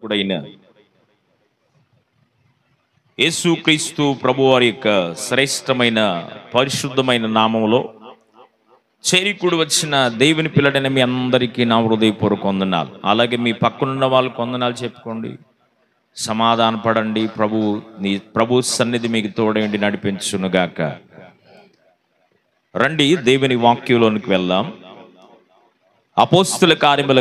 గుడైన యేసుక్రీస్తు ప్రభువారి యొక్క శ్రేష్టమైన పరిశుద్ధమైన నామములో చేరికూడి వచ్చిన దేవుని పిల్లడైన మీ అందరికీ నా హృదయపూర్వక వందనాలు. అలాగే మీ పక్కనున్న వాళ్ళకు వందనాలు చెప్పుకోండి. సమాధాన పడండి. ప్రభు సన్నిధి మీకు తోడేండి నడిపించునుగాక. రండి దేవుని వాక్యంలోనికి వెళ్దాం. అపోస్తుల కార్యముల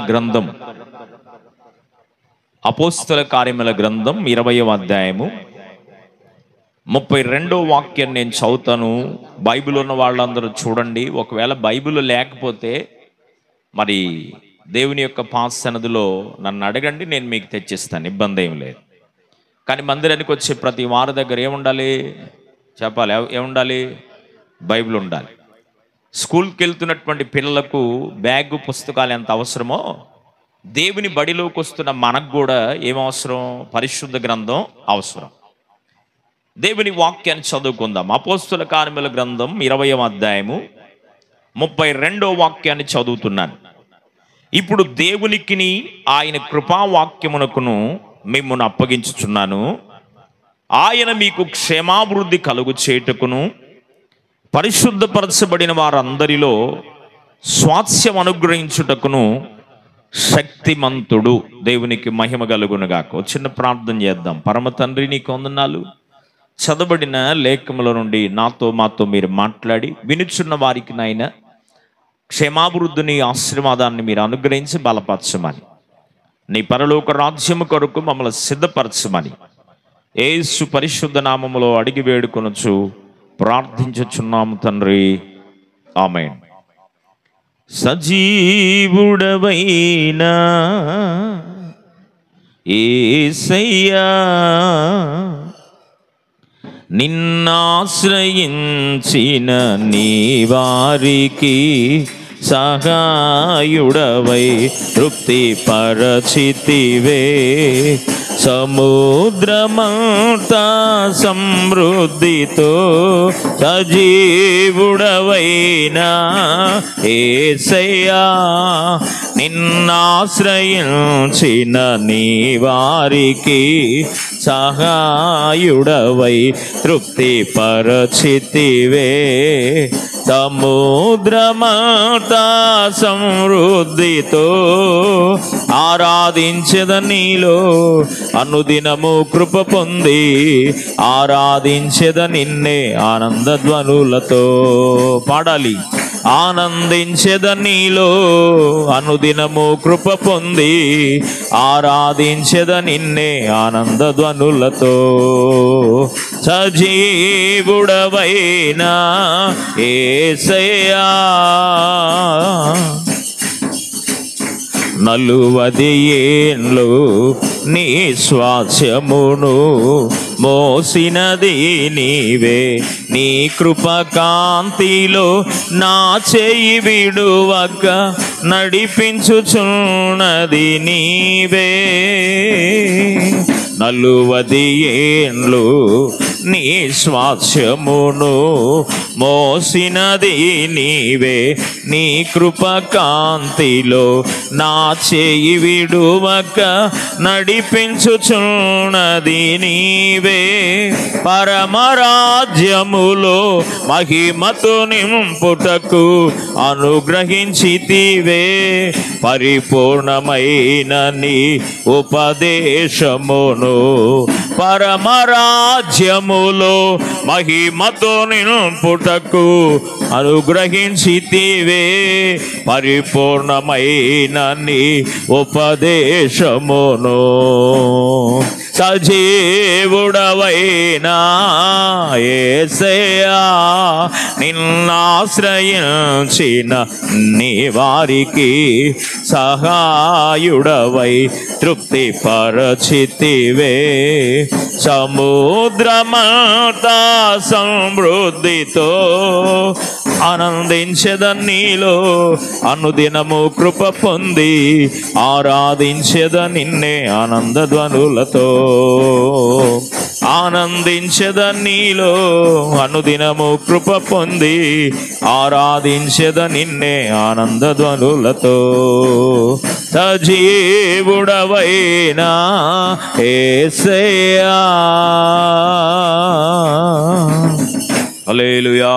గ్రంథం 20వ అధ్యాయము 32వ వాక్యాన్ని నేను చదువుతాను. బైబిల్ ఉన్న వాళ్ళందరూ చూడండి. ఒకవేళ బైబిల్ లేకపోతే మరి దేవుని యొక్క పాస్ సన్నదిలో నన్ను అడగండి, నేను మీకు తెచ్చిస్తాను, ఇబ్బంది ఏం లేదు. కానీ మందిరానికి వచ్చే ప్రతి వారి దగ్గర ఏముండాలి చెప్పాలి? ఏముండాలి? బైబిల్ ఉండాలి. స్కూల్కి వెళ్తున్నటువంటి పిల్లలకు బ్యాగు పుస్తకాలు ఎంత అవసరమో దేవుని బడిలోకి వస్తున్న మనకు కూడా ఏమవసరం? పరిశుద్ధ గ్రంథం అవసరం. దేవుని వాక్యాన్ని చదువుకుందాం. అపోస్తుల కార్యముల గ్రంథం 20వ అధ్యాయము 32వ వాక్యాన్ని చదువుతున్నాను. ఇప్పుడు దేవునికిని ఆయన కృపావాక్యమునకును మిమ్మును అప్పగించుచున్నాను. ఆయన మీకు క్షేమాభివృద్ధి కలుగు చేయుటకును పరిశుద్ధపరచబడిన వారందరిలో స్వాస్థ్యం అనుగ్రహించుటకును శక్తిమంతుడు. దేవునికి మహిమ కలుగునుగాక. చిన్న ప్రార్థన చేద్దాం. పరమ తండ్రి, నీకు వందనాలు. చదవబడిన లేఖముల నుండి మాతో మీరు మాట్లాడి వినుచున్న వారికి నాయన క్షేమాభివృద్ధిని, ఆశీర్వాదాన్ని మీరు అనుగ్రహించి బలపరచమని, నీ పరలోక రాజ్యము కొరకు మమ్మల్ని సిద్ధపరచమని యేసు పరిశుద్ధ నామములో అడిగి వేడుకొనుచు ప్రార్థించుచున్నాము తండ్రి, ఆమేన్. సజీవుడవైనా యేసయ్యా, నిన్నాశ్రయించిన నీ వారికి సహాయుడవై తృప్తి పరచితివే. సముద్రమంతా సమృద్ధితో సజీవుడవైనా యేసయ్యా, నిన్నాశ్రయించిన నీ వారికి సహాయుడవై తృప్తి పరచితివే. సముద్రమంతా సమృద్ధితో ఆరాధించద నీలో అనుదినము కృప పొంది ఆరాధించద నిన్నే ఆనందధ్వనులతో. పాడాలి. ఆనందించద నీలో అనుదినము కృప పొంది ఆరాధించద నిన్నే ఆనందధ్వనులతో. సజీవుడవైనా యేసయ్యా, 40 ఏండ్లు నీ స్వాస్యమును మోసినది నీవే. నీ కృపకాంతిలో నా చేయి విడువక నడిపించుచున్నది నీవే. 40 ఏండ్లు నీ స్వాస్యమును మోసినది నీవే. నీ కృపకాంతిలో నా చేయి విడువక నడిపించుచున్నది నీవే. పరమరాజ్యములో మహిమతో నింపుటకు అనుగ్రహించితివే. పరిపూర్ణమైన నీ ఉపదేశమును పరమరాజ్యములో మహిమతో నింపుటకు అనుగ్రహించితివే. పరిపూర్ణమైన నీ ఉపదేశమును. సజీవుడవైనా యేసయ్యా, నిన్నాశ్రయించిన నీ వారికి సహాయుడవై తృప్తి పరచితివే. సముద్రమంతా సమృద్ధితో ఆనందించద నీలో అనుదినము కృప పొంది ఆరాధించద నిన్నే ఆనందధ్వనులతో. ఆనందించద నీలో అనుదినము కృప పొంది ఆరాధించద నిన్నే ఆనంద ధ్వనులతో సజీవుడవైనా యేసయ్యా. హల్లెలూయా.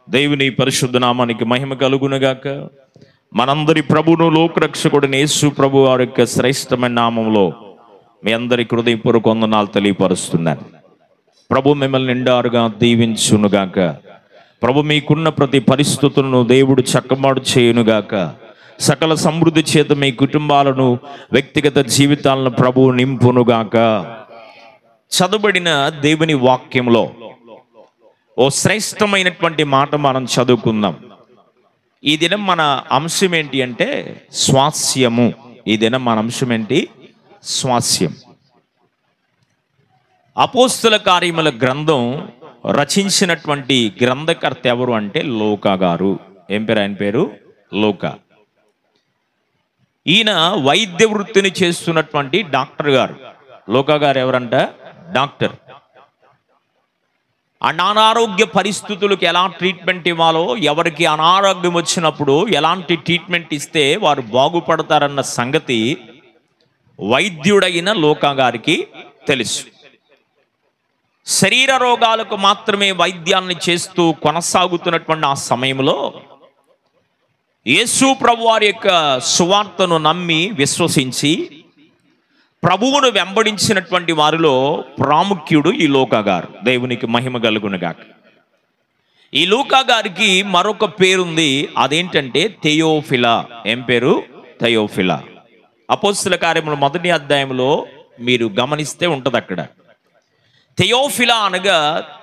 దేవుని పరిశుద్ధ నామానికి మహిమ కలుగునుగాక. మనందరి ప్రభువును లోకరక్షకుడిని యేసు ప్రభు వారి యొక్క శ్రేష్టమైన నామంలో మీ అందరి హృదయపూర్వక వందనాలు తెలియపరుస్తున్నాను. ప్రభు మిమ్మల్ని నిండారుగా దీవించునుగాక. ప్రభు మీకున్న ప్రతి పరిస్థితులను దేవుడు చక్కమాడు చేయునుగాక. సకల సమృద్ధి చేత మీ కుటుంబాలను వ్యక్తిగత జీవితాలను ప్రభువు నింపునుగాక. చదువుబడిన దేవుని వాక్యంలో ఓ శ్రేష్టమైనటువంటి మాట మనం చదువుకుందాం. ఈ దినం మన అంశం ఏంటి అంటే స్వాస్యము. ఈ దినం మన అంశం ఏంటి? స్వాస్యం. అపోస్తుల కార్యముల గ్రంథం రచించినటువంటి గ్రంథకర్త ఎవరు అంటే లూకా గారు. ఏం పేరు ఆయన పేరు? లూకా. ఈయన వైద్య వృత్తిని చేస్తున్నటువంటి డాక్టర్ గారు. లూకా గారు ఎవరంట? డాక్టర్. అనారోగ్య పరిస్థితులకు ఎలా ట్రీట్మెంట్ ఇవ్వాలో, ఎవరికి అనారోగ్యం వచ్చినప్పుడు ఎలాంటి ట్రీట్మెంట్ ఇస్తే వారు బాగుపడతారన్న సంగతి వైద్యుడైన లూకా గారికి తెలుసు. శరీర రోగాలకు మాత్రమే వైద్యాన్ని చేస్తూ కొనసాగుతున్నటువంటి ఆ సమయంలో యేసు ప్రభువారి యొక్క సువార్తను నమ్మి విశ్వసించి ప్రభువును వెంబడించినటువంటి వారిలో ప్రాముఖ్యుడు ఈ లూకా గారు. దేవునికి మహిమ కలుగునుగాక. ఈ లూకా గారికి మరొక పేరుంది, అదేంటంటే థెయోఫిలా. ఏం పేరు? థెయోఫిలా. అపోస్తుల కార్యముల 1వ అధ్యాయంలో మీరు గమనిస్తే ఉంటుంది అక్కడ. థెయోఫిలా అనగా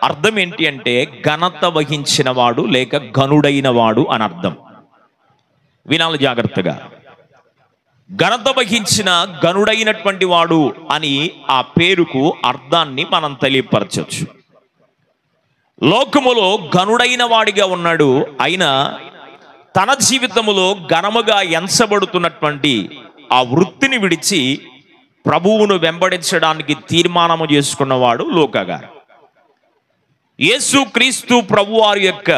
అర్థం ఏంటి అంటే ఘనత వహించిన వాడు లేక ఘనుడైన వాడు అని అర్థం. వినాలి జాగ్రత్తగా. ఘనత వహించిన ఘనుడైనటువంటి వాడు అని ఆ పేరుకు అర్థాన్ని మనం తెలియపరచవచ్చు. లోకములో ఘనుడైన వాడిగా ఉన్నాడు. అయినా తన జీవితములో ఘనముగా ఎంచబడుతున్నటువంటి ఆ వృత్తిని విడిచి ప్రభువును వెంబడించడానికి తీర్మానము చేసుకున్నవాడు లూకా గారు. యేసు క్రీస్తు ప్రభువారి యొక్క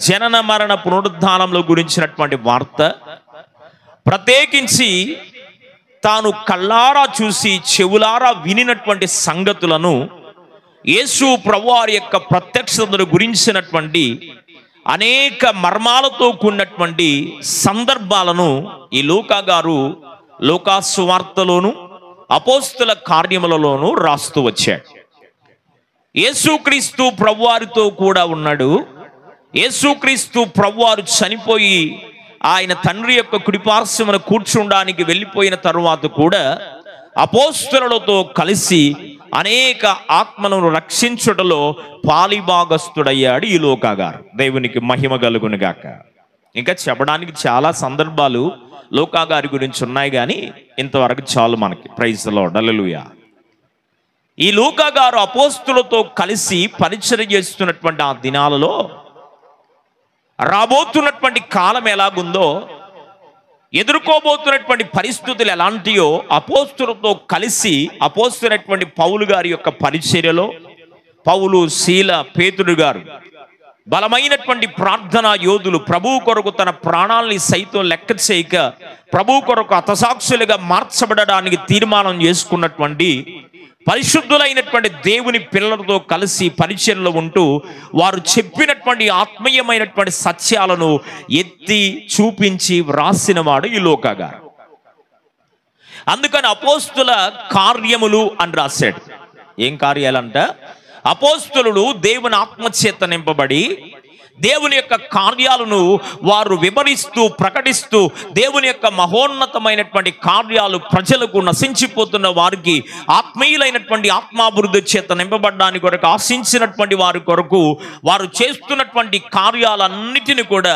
జనన మరణ పునరుద్ధానముల గురించినటువంటి వార్త, ప్రత్యేకించి తాను కళ్ళారా చూసి చెవులారా వినినటువంటి సంగతులను, యేసు ప్రభువారి యొక్క ప్రత్యక్షతను గురించినటువంటి అనేక మర్మాలతో కూడినటువంటి సందర్భాలను ఈ లూకా గారు లూకా సువార్తలోను అపోస్తుల కార్యములలోనూ రాస్తూ వచ్చాడు. యేసుక్రీస్తు ప్రభువారితో కూడా ఉన్నాడు. యేసుక్రీస్తు ప్రభువారు చనిపోయి ఆయన తండ్రి యొక్క కుడిపార్శ్వమున కూర్చుండానికి వెళ్ళిపోయిన తరువాత కూడా అపోస్తలులతో కలిసి అనేక ఆత్మలను రక్షించుటలో పాలిభాగస్తుడయ్యాడు ఈ లూకా గారు. దేవునికి మహిమ కలుగునుగాక. ఇంకా చెప్పడానికి చాలా సందర్భాలు లూకా గారి గురించి ఉన్నాయి, కానీ ఇంతవరకు చాలు మనకి. Praise the lord. హల్లెలూయా. ఈ లూకా గారు అపోస్తులతో కలిసి పరిచర్య చేస్తున్నటువంటి ఆ దినాలలో రాబోతున్నటువంటి కాలం ఎలాగుందో, ఎదుర్కోబోతున్నటువంటి పరిస్థితులు ఎలాంటియో అపోస్తులతో కలిసి అపోస్తులైనటువంటి పౌలు గారి యొక్క పరిచర్యలో పౌలు, శీల, పేతురు గారు బలమైనటువంటి ప్రార్థనా యోధులు, ప్రభువు కొరకు తన ప్రాణాలని సైతం లెక్క చేయక ప్రభువు కొరకు హతసాక్షులుగా మార్చబడడానికి తీర్మానం చేసుకున్నటువంటి పరిశుద్ధులైనటువంటి దేవుని పిల్లలతో కలిసి పరిచర్యలో ఉంటూ వారు చెప్పినటువంటి ఆత్మీయమైనటువంటి సత్యాలను ఎత్తి చూపించి వ్రాసిన వాడు ఈ లూకా గారు. అందుకని అపోస్తుల కార్యములు అని రాశాడు. ఏం కార్యాలంట? అపోస్తులు దేవుని ఆత్మచేత నింపబడి దేవుని యొక్క కార్యాలను వారు వివరిస్తూ ప్రకటిస్తూ దేవుని యొక్క మహోన్నతమైనటువంటి కార్యాలు ప్రజలకు, నశించిపోతున్న వారికి ఆత్మీయులైనటువంటి ఆత్మాభివృద్ధి చేత నింపబడడానికి కొరకు ఆశించినటువంటి వారి కొరకు వారు చేస్తున్నటువంటి కార్యాలన్నిటిని కూడా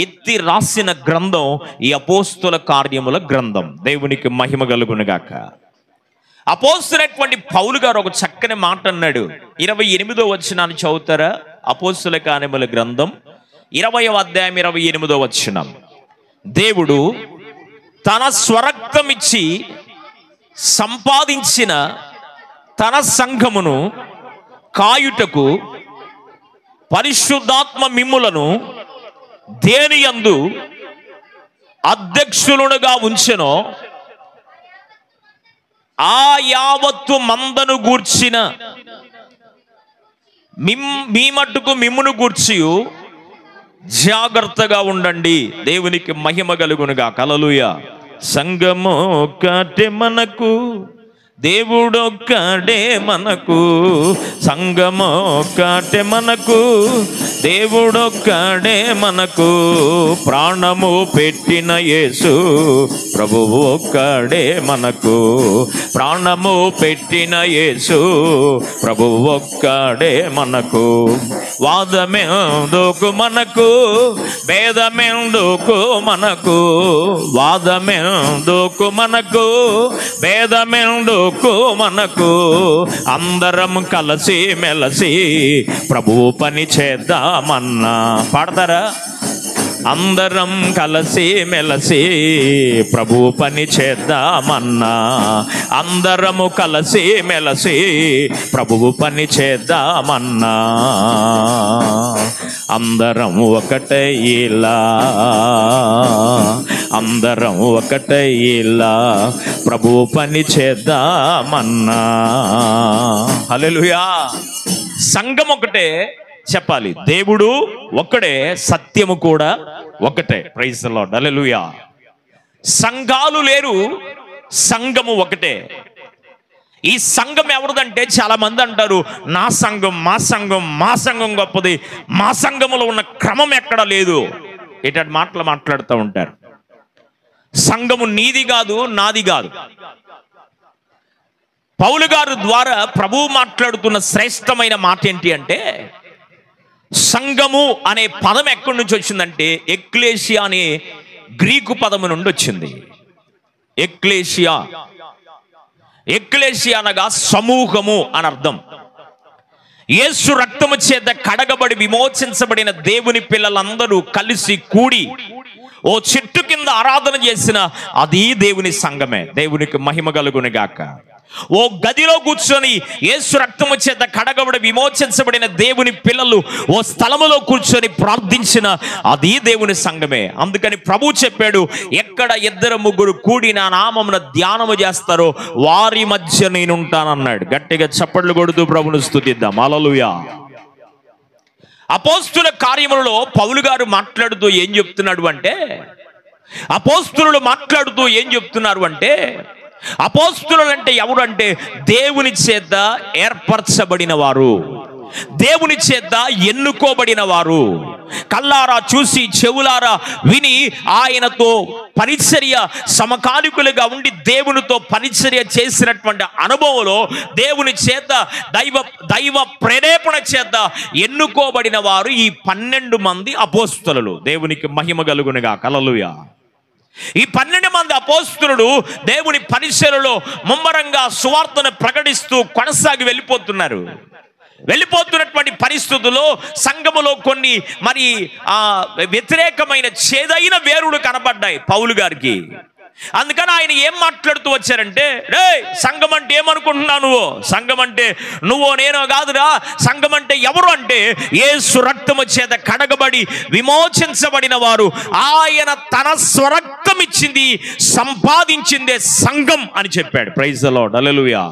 ఎత్తి రాసిన గ్రంథం ఈ అపోస్తుల కార్యముల గ్రంథం. దేవునికి మహిమ కలుగునుగాక. అపోస్తులైనటువంటి పౌలు గారు ఒక చక్కని మాట అన్నాడు. 28వ వచనాన్ని చదువుతారా? అపోస్తుల కార్యముల గ్రంథం 20వ అధ్యాయం 28వ వచనం. దేవుడు తన స్వరక్తమిచ్చి సంపాదించిన తన సంఘమును కాయుటకు పరిశుద్ధాత్మ మిమ్ములను దేని యందు అధ్యక్షులుగా ఉంచెనో ఆ యావత్తు మందను గూర్చిన మీ మట్టుకు మిమ్మును గూర్చి జాగ్రత్తగా ఉండండి. దేవునికి మహిమ కలుగునుగా. హల్లెలూయా. సంఘము ఒక్కటే మనకు, దేవుడొక్కడే మనకు. సంఘము ఒక్కటే మనకు, దేవుడొక్కడే మనకు. ప్రాణము పెట్టిన యేసు ప్రభువు ఒక్కడే మనకు. ప్రాణము పెట్టిన యేసు ప్రభువు ఒక్కడే మనకు. వాదమెందుకు మనకు, భేదమెందుకు మనకు. వాదమెందుకు మనకు, భేదమెందుకు మనకు. అందరం కలిసి మెలసి ప్రభువు పని చేద్దామన్నా. పాడతారా? అందరం కలిసి మెలసి ప్రభు పని చేద్దామన్నా. అందరము కలిసి మెలసి ప్రభువు పని చేద్దామన్నా. అందరం ఒకటే ఇలా, అందరం ఒకటే ఇలా ప్రభువు పని చేద్దామన్నా. హల్లెలూయా. సంఘం ఒకటే చెప్పాలి. దేవుడు ఒక్కడే, సత్యము కూడా ఒకటే. Praise the lord. హల్లెలూయా. సంఘాలు లేరు, సంఘము ఒకటే. ఈ సంఘం ఎవరిదంటే చాలా మంది అంటారు నా సంఘం, మా సంఘం, మా సంఘం గొప్పది, మా సంఘములో ఉన్న క్రమం ఎక్కడ లేదు. ఇట్లాంటి మాటలు మాట్లాడుతూ ఉంటారు. సంఘము నీది కాదు, నాది కాదు. పౌలు గారు ద్వారా ప్రభువు మాట్లాడుతున్న శ్రేష్టమైన మాట ఏంటి అంటే, సంఘము అనే పదం ఎక్కడి నుంచి వచ్చిందంటే ఎక్లేషియా అనే గ్రీకు పదము నుండి వచ్చింది. ఎక్లేషియా, ఎక్లేషియా అనగా సమూహము అని అర్థం. యేసు రక్తము చేత కడగబడి విమోచించబడిన దేవుని పిల్లలందరూ కలిసి కూడి ఓ చెట్టు కింద ఆరాధన చేసిన అది దేవుని సంఘమే. దేవునికి మహిమ కలుగును గాక. ఓ గదిలో కూర్చొని యేసు రక్తము చేత కడగబడి విమోచించబడిన దేవుని పిల్లలు ఓ స్థలములో కూర్చొని ప్రార్థించిన అది దేవుని సంఘమే. అందుకని ప్రభు చెప్పాడు, ఎక్కడ ఇద్దరు ముగ్గురు కూడి నా నామమున ధ్యానము చేస్తారో వారి మధ్య నేనుంటానన్నాడు. గట్టిగా చప్పట్లు కొడుతూ ప్రభును స్తుతిద్దాం. హల్లెలూయా. అపోస్తుల కార్యములలో పౌలు గారు మాట్లాడుతూ ఏం చెప్తున్నాడు అంటే, అపోస్తులు మాట్లాడుతూ ఏం చెప్తున్నారు అంటే, అపోస్తులు అంటే ఎవరు అంటే దేవుని చేత ఏర్పరచబడిన వారు, దేవుని చేత ఎన్నుకోబడిన వారు, కళ్ళారా చూసి చెవులారా విని ఆయనతో పరిచర్య సమకాలికులుగా ఉండి దేవునితో పరిచర్య చేసినటువంటి అనుభవంలో దేవుని చేత దైవ ప్రేరేపణ చేత ఎన్నుకోబడిన వారు ఈ 12 మంది అపోస్తులు. దేవునికి మహిమ కలుగునుగా. హల్లెలూయా. ఈ 12 మంది అపోస్తులు దేవుని పరిచర్యలో ముమ్మరంగా సువార్తను ప్రకటిస్తూ కొనసాగి వెళ్ళిపోతున్నటువంటి పరిస్థితుల్లో సంఘములో కొన్ని మరి వ్యతిరేకమైన చేదైన వేరులు కనబడ్డాయి పౌలు గారికి. అందుకని ఆయన ఏం మాట్లాడుతూ వచ్చారంటే, రే సంఘం అంటే ఏమనుకుంటున్నావు నువ్వు? సంఘం అంటే నువ్వో నేనో కాదురా. సంఘం అంటే ఎవరు అంటే యేసు రక్తము చేత కడగబడి విమోచించబడిన వారు, ఆయన తన స్వరక్తం ఇచ్చింది సంపాదించిందే సంఘం అని చెప్పాడు. Praise the lord. హల్లెలూయా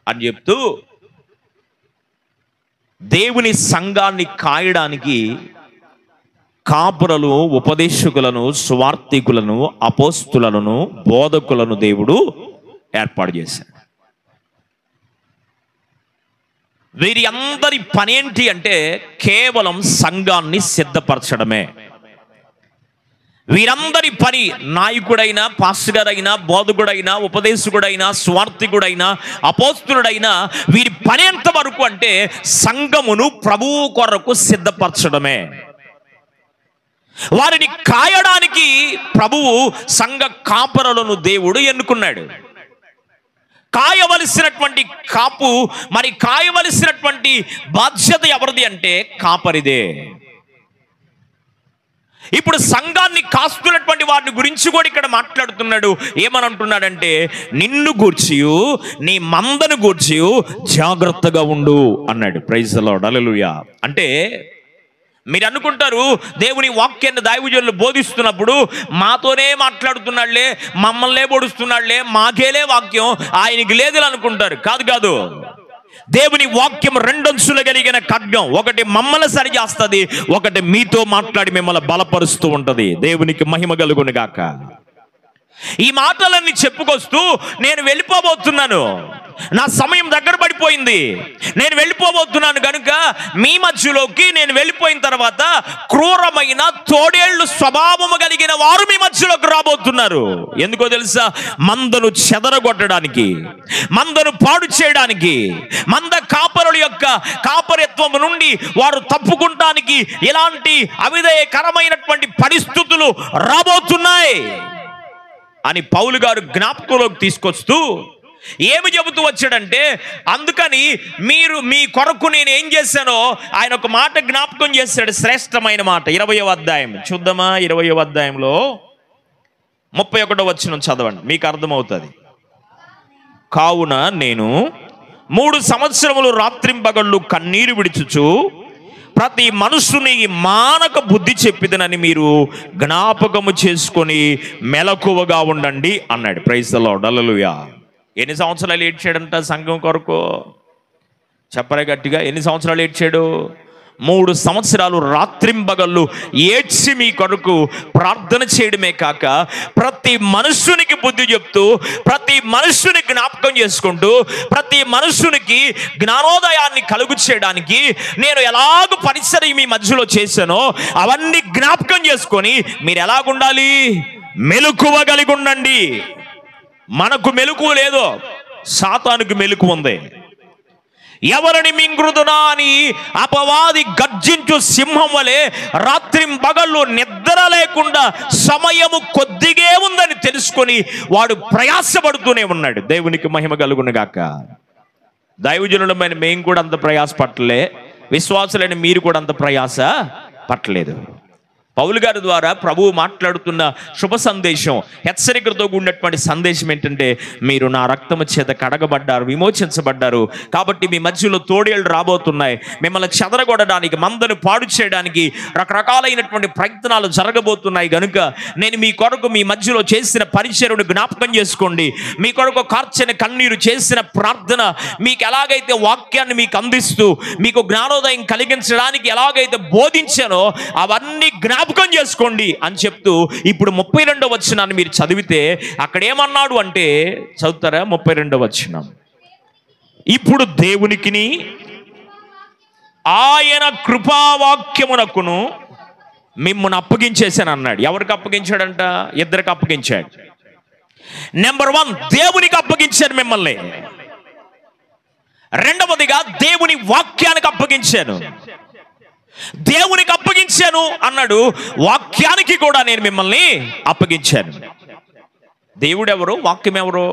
అని చెప్తూ దేవుని సంఘాన్ని కాయడానికి కాపురలు, ఉపదేశకులను, సువార్తికులను, అపోస్తులను, బోధకులను దేవుడు ఏర్పాటు చేశాడు. వీరి అందరి పనేంటి అంటే కేవలం సంఘాన్ని సిద్ధపరచడమే. వీరందరి పని, నాయకుడైనా, పాస్టర్ అయినా, బోధకుడైనా, ఉపదేశకుడైనా, స్వార్థికుడైనా, అపోస్తులుడైనా, వీరి పని ఎంత వరకు అంటే సంఘమును ప్రభువు కొరకు సిద్ధపరచడమే. వారిని కాయడానికి ప్రభువు సంఘ కాపరులను దేవుడు ఎన్నుకున్నాడు. కాయవలసినటువంటి కాపు, మరి కాయవలసినటువంటి బాధ్యత ఎవరిది అంటే కాపరిదే. ఇప్పుడు సంఘాన్ని కాస్తున్నటువంటి వారిని గురించి కూడా ఇక్కడ మాట్లాడుతున్నాడు. ఏమని అంటున్నాడంటే, నిన్ను గూర్చియు నీ మందను గూర్చియు జాగ్రత్తగా ఉండు అన్నాడు. Praise the lord, hallelujah. అంటే మీరు అనుకుంటారు దేవుని వాక్యాన్ని దైవజనులు బోధిస్తున్నప్పుడు మాతోనే మాట్లాడుతున్నాడులే, మమ్మల్నే బోధిస్తున్నాడులే, మాకేలే వాక్యం, ఆయనకి లేదులే అనుకుంటారు. కాదు కాదు, దేవుని వాక్యం రెండంచులు కలిగిన ఖడ్గం. ఒకటి మమ్మల్ని సరిచేస్తుంది, ఒకటి మీతో మాట్లాడి మిమ్మల్ని బలపరుస్తూ ఉంటది. దేవునికి మహిమ కలుగును గాక. ఈ మాటలన్నీ చెప్పుకొస్తూ నేను వెళ్ళిపోబోతున్నాను, నా సమయం దగ్గర పడిపోయింది, నేను వెళ్ళిపోబోతున్నాను కనుక మీ మధ్యలోకి నేను వెళ్ళిపోయిన తర్వాత క్రూరమైన తోడేళ్లు స్వభావము కలిగిన వారు మీ మధ్యలోకి రాబోతున్నారు. ఎందుకో తెలుసా? మందను చెదరగొట్టడానికి, మందను పాడు చేయడానికి, మంద కాపరుల యొక్క కాపరిత్వం నుండి వారు తప్పుకుంటానికి ఇలాంటి అవిధేయకరమైనటువంటి పరిస్థితులు రాబోతున్నాయి అని పౌలు గారు జ్ఞాపకంలోకి తీసుకొస్తూ ఏమి చెబుతూ వచ్చాడంటే, అందుకని మీరు మీ కొరకు నేను ఏం చేశానో ఆయన ఒక మాట జ్ఞాపకం చేశాడు, శ్రేష్టమైన మాట. 20వ అధ్యాయం చూద్దామా? 20వ అధ్యాయంలో 31వ వచనం చదవండి, మీకు అర్థమవుతుంది. కావున నేను 3 సంవత్సరములు రాత్రింపగళ్ళు కన్నీరు విడిచుచు ప్రతి మనుషుని మానక బుద్ధి చెప్పిదనని మీరు జ్ఞాపకము చేసుకొని మెలకువగా ఉండండి అన్నాడు. ప్రైజ్ ది లార్డ్, హల్లెలూయా. ఎన్ని సంవత్సరాలు ఏడ్చాడంట సంఘం కొరకు? చెప్పరే గట్టిగా, ఎన్ని సంవత్సరాలు ఏడ్చాడు? 3 సంవత్సరాలు రాత్రింబగళ్ళు ఏడ్చి మీ కొరకు ప్రార్థన చేయడమే కాక ప్రతి మనుషునికి బుద్ధి చెప్తూ, ప్రతి మనుషుని జ్ఞాపకం చేసుకుంటూ, ప్రతి మనుషునికి జ్ఞానోదయాన్ని కలుగు చేయడానికి నేను ఎలాగ పరిచర్య మీ మధ్యలో చేశానో అవన్నీ జ్ఞాపకం చేసుకొని మీరు ఎలాగుండాలి? మెలకువ కలిగి ఉండండి. మనకు మెలకువ లేదో, సాతానుకు మెలకువ ఉంది. ఎవరిని మింగుదునా అని అపవాది గర్జించు సింహం వలె రాత్రింబగళ్ళు నిద్ర లేకుండా సమయము కొద్దిగే ఉందని తెలుసుకొని వాడు ప్రయాసపడుతూనే ఉన్నాడు. దేవునికి మహిమ కలుగును గాక. దైవజనులమైన మేము కూడా అంత ప్రయాస పట్టలే, విశ్వాసులైన మీరు కూడా అంత ప్రయాస పట్టలేదు. పౌలు గారి ద్వారా ప్రభువు మాట్లాడుతున్న శుభ సందేశం, హెచ్చరికలతో కూడినటువంటి సందేశం ఏంటంటే, మీరు నా రక్తము చేత కడగబడ్డారు, విమోచించబడ్డారు, కాబట్టి మీ మధ్యలో తోడేళ్ళు రాబోతున్నాయి, మిమ్మల్ని చెదరగొట్టడానికి, మందను పాడు చేయడానికి రకరకాలైనటువంటి ప్రయత్నాలు జరగబోతున్నాయి కనుక నేను మీ కొరకు మీ మధ్యలో చేసిన పరిచర్యను జ్ఞాపకం చేసుకోండి. మీ కొరకు కార్చిన కన్నీరు, చేసిన ప్రార్థన, మీకు ఎలాగైతే వాక్యాన్ని మీకు అందిస్తూ మీకు జ్ఞానోదయం కలిగించడానికి ఎలాగైతే బోధించానో అవన్నీ జ్ఞాపకం చేసుకోండి అని చెప్తూ ఇప్పుడు 32వ వచనాన్ని మీరు చదివితే అక్కడ ఏమన్నాడు అంటే, చదువుతారా? 32వ వచనం, ఇప్పుడు దేవునికిని ఆయన కృపావాక్యమునకును మిమ్మల్ని అప్పగించేశాను అన్నాడు. ఎవరికి అప్పగించాడంట? ఇద్దరికి అప్పగించాడు. నెంబర్ 1, దేవునికి అప్పగించాను మిమ్మల్ని. రెండవదిగా దేవుని వాక్యానికి అప్పగించాను. దేవునికి అప్పగించాను అన్నాడు, వాక్యానికి కూడా నేను మిమ్మల్ని అప్పగించాను. దేవుడు ఎవరు? వాక్యం ఎవరు?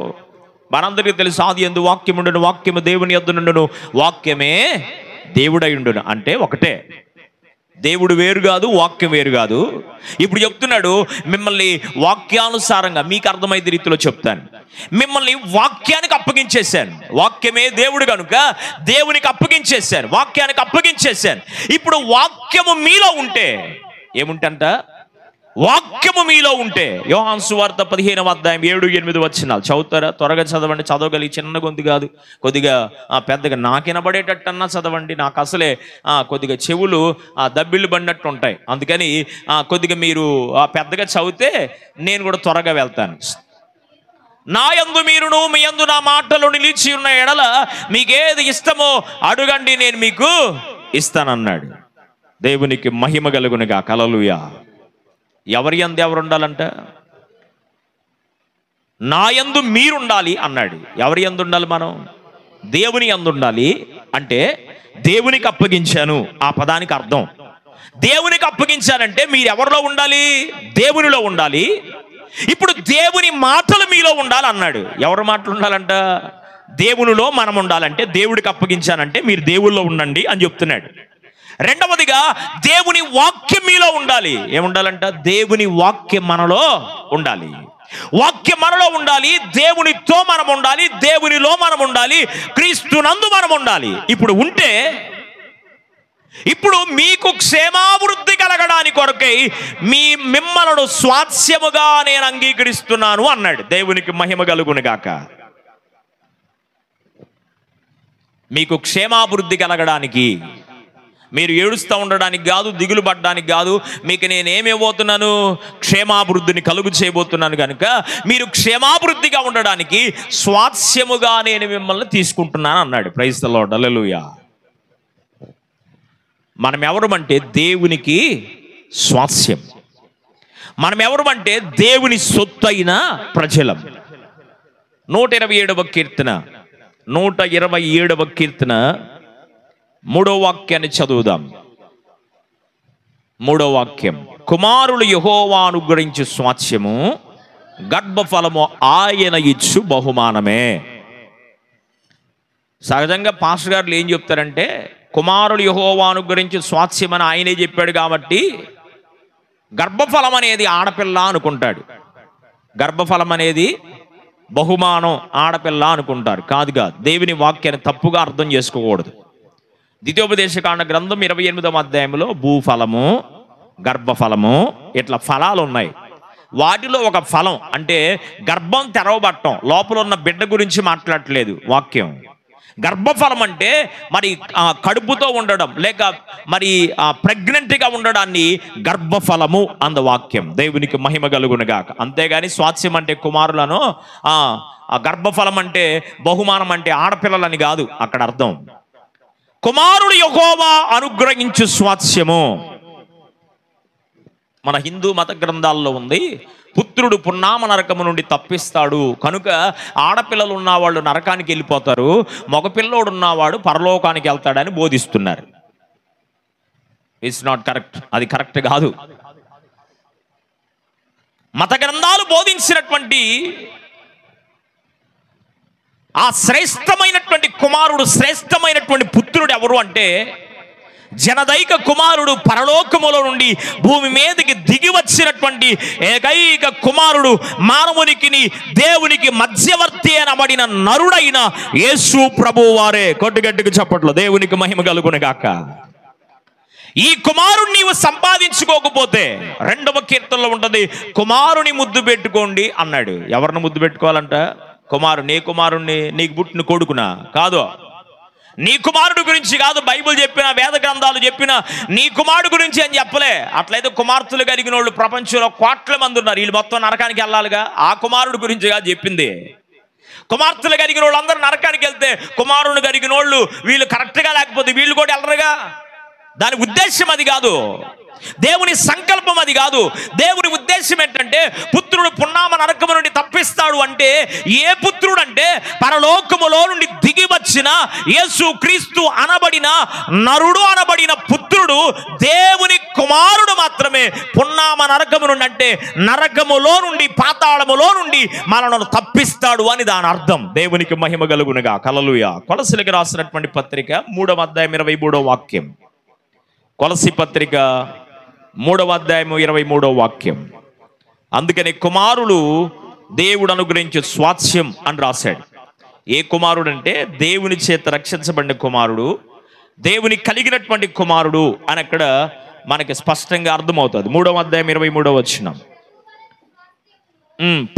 మనందరికీ తెలుసు, ఆది యందు వాక్యముండును, వాక్యము దేవుని యొద్ద నుండును, వాక్యమే దేవుడై ఉండును. అంటే ఒకటే, దేవుడు వేరు కాదు, వాక్యం వేరు కాదు. ఇప్పుడు చెప్తున్నాడు, మిమ్మల్ని వాక్యానుసారంగా మీకు అర్థమైతే రీతిలో చెప్తాను, మిమ్మల్ని వాక్యానికి అప్పగించేశాను. వాక్యమే దేవుడు కనుక దేవునికి అప్పగించేశాను, వాక్యానికి అప్పగించేశాను. ఇప్పుడు వాక్యము మీలో ఉంటే ఏముంటంట? వాక్యము మీలో ఉంటే, యోహాను సువార్త 15వ అధ్యాయం 7-8 వచనాలు చదువుతారా? త్వరగా చదవండి, చదవగలిగి, చిన్న గొంతు కాదు, కొద్దిగా పెద్దగా నాకు వినబడేటట్టన్నా చదవండి. నాకు అసలే కొద్దిగా చెవులు దబ్బిళ్ళు పడినట్టు ఉంటాయి, అందుకని కొద్దిగా మీరు పెద్దగా చదివితే నేను కూడా త్వరగా వెళ్తాను. నా యందు మీరును మీ యందు నా మాటలు నిలిచి ఉన్న ఎడల మీకేది ఇష్టమో అడుగండి, నేను మీకు ఇస్తానన్నాడు. దేవునికి మహిమ కలుగునుగా. హల్లెలూయా. ఎవరి యందు ఎవరు ఉండాలంట? నా యందు మీరుండాలి అన్నాడు. ఎవరి యందు ఉండాలి? మనం దేవుని యందు ఉండాలి. అంటే దేవునికి అప్పగించాను ఆ పదానికి అర్థం. దేవునికి అప్పగించానంటే మీరు ఎవరిలో ఉండాలి? దేవునిలో ఉండాలి. ఇప్పుడు దేవుని మాటలు మీలో ఉండాలి అన్నాడు. ఎవరి మాటలు ఉండాలంట? దేవునిలో మనం ఉండాలంటే దేవుడికి అప్పగించానంటే మీరు దేవుల్లో ఉండండి అని చెప్తున్నాడు. రెండవదిగా దేవుని వాక్యం మీలో ఉండాలి. ఏముండాలంట? దేవుని వాక్యం మనలో ఉండాలి. వాక్యం మనలో ఉండాలి, దేవునితో మనం ఉండాలి, దేవునిలో మనం ఉండాలి, క్రీస్తునందు మనం ఉండాలి. ఇప్పుడు మీకు క్షేమాభివృద్ధి కలగడానికి కొరకై మిమ్మలను స్వాస్యముగా నేను అంగీకరిస్తున్నాను అన్నాడు. దేవునికి మహిమ కలుగును గాక. మీకు క్షేమాభివృద్ధి కలగడానికి, మీరు ఏడుస్తూ ఉండడానికి కాదు, దిగులు పడడానికి కాదు, మీకు నేనేమివ్వబోతున్నాను? క్షేమాభివృద్ధిని కలుగు చేయబోతున్నాను. కనుక మీరు క్షేమాభివృద్ధిగా ఉండడానికి స్వాస్యముగా నేను మిమ్మల్ని తీసుకుంటున్నాను అన్నాడు. ప్రైజ్ ది లార్డ్, హల్లెలూయా. మనం ఎవరమంటే దేవునికి స్వాస్యం. మనం ఎవరమంటే దేవుని సొత్తు అయిన ప్రజలం. 127వ కీర్తన 127వ కీర్తన 3వ వాక్యాన్ని చదువుదాం. 3వ వాక్యం, కుమారులు యెహోవా అనుగ్రహించు స్వాస్యము, గర్భఫలము ఆయన ఇచ్చు బహుమానమే. సహజంగా పాస్టర్ గారు ఏం చెప్తారంటే, కుమారులు యెహోవా అనుగ్రహించు స్వాస్యం అని ఆయనే చెప్పాడు కాబట్టి గర్భఫలం అనేది ఆడపిల్ల అనుకుంటాడు, గర్భఫలం అనేది బహుమానం ఆడపిల్ల అనుకుంటారు. కాదుగా, దేవుని వాక్యాన్ని తప్పుగా అర్థం చేసుకోకూడదు. ద్వితీయోపదేశకాండ గ్రంథం 28వ అధ్యాయంలో భూఫలము, గర్భఫలము ఇట్లా ఫలాలు ఉన్నాయి. వాటిలో ఒక ఫలం అంటే గర్భం తెరవబట్టం, లోపల ఉన్న బిడ్డ గురించి మాట్లాడట్లేదు వాక్యం. గర్భఫలం అంటే మరి కడుపుతో ఉండడం, లేక మరి ప్రెగ్నెంట్గా ఉండడాన్ని గర్భఫలము అంద వాక్యం. దేవునికి మహిమ కలుగునుగాక. అంతేగాని స్వాస్యం అంటే కుమారులను, గర్భఫలం అంటే బహుమానం అంటే ఆడపిల్లలని కాదు అక్కడ అర్థం. కుమారుడు యెహోవా అనుగ్రహించు స్వాస్యము. మన హిందూ మత గ్రంథాల్లో ఉంది, పుత్రుడు పున్నామ నరకము నుండి తప్పిస్తాడు, కనుక ఆడపిల్లలు ఉన్నవాళ్ళు నరకానికి వెళ్ళిపోతారు, మగపిల్లోడు ఉన్నవాడు పరలోకానికి వెళ్తాడని బోధిస్తున్నారు. ఇట్స్ నాట్ కరెక్ట్, అది కరెక్ట్ కాదు. మత గ్రంథాలు బోధించినటువంటి ఆ శ్రేష్టమైనటువంటి కుమారుడు, శ్రేష్టమైనటువంటి పుత్రుడు ఎవరు అంటే జనదైక కుమారుడు, పరలోకములో నుండి భూమి మీదకి దిగి వచ్చినటువంటి ఏకైక కుమారుడు, మానవునికి దేవునికి మధ్యవర్తి అనబడిన నరుడైన యేసు ప్రభువు వారే. కొట్టుగట్టుకు చప్పట్లు, దేవునికి మహిమ కలుగును గాక. ఈ కుమారుణ్ణి నీవు సంపాదించుకోకపోతే 2వ కీర్తనలో ఉంటుంది, కుమారుని ముద్దు పెట్టుకోండి అన్నాడు. ఎవరిని ముద్దు పెట్టుకోవాలంట? నీ కుమారుణ్ణి, నీకు పుట్టిన కొడుకునా? కాదు, నీ కుమారుడు గురించి కాదు. బైబిల్ చెప్పిన, వేద గ్రంథాలు చెప్పిన నీ కుమారుడు గురించి అని చెప్పలే. అట్లయితే కుమార్తెలు కలిగిన వాళ్ళు ప్రపంచంలో కోట్ల మంది ఉన్నారు, వీళ్ళు మొత్తం నరకానికి వెళ్ళాలిగా. ఆ కుమారుడు గురించి కాదు చెప్పింది. కుమార్తెలు కలిగిన వాళ్ళు అందరూ నరకానికి వెళ్తే కుమారుని కలిగిన వాళ్ళు వీళ్ళు కరెక్ట్గా లేకపోతే వీళ్ళు కూడా వెళ్ళరుగా. దాని ఉద్దేశం అది కాదు, దేవుని సంకల్పం అది కాదు. దేవుని ఉద్దేశం ఏంటంటే పుత్రుడు పున్నామ నరకము నుండి తప్పిస్తాడు అంటే ఏ పుత్రుడు అంటే పరలోకములో నుండి దిగి వచ్చిన యేసు క్రీస్తు అనబడిన నరుడు అనబడిన పుత్రుడు, దేవుని కుమారుడు మాత్రమే పున్నామ నరకము నుండి అంటే నరకములో నుండి, పాతాళములో నుండి మనలను తప్పిస్తాడు అని దాని అర్థం. దేవునికి మహిమ కలుగునుగా. హల్లెలూయా. కొలసీలకు రాసినటువంటి పత్రిక 3వ అధ్యాయం 23వ వాక్యం. కొలసీ పత్రిక 3వ అధ్యాయం 23వ వాక్యం. అందుకని కుమారులు దేవుడు అనుగ్రహించే స్వాస్యం అని రాశాడు. ఏ కుమారుడు అంటే దేవుని చేత రక్షించబడిన కుమారుడు, దేవుని కలిగినటువంటి కుమారుడు అని అక్కడ మనకి స్పష్టంగా అర్థమవుతుంది. 3వ అధ్యాయం 23వ వచనం,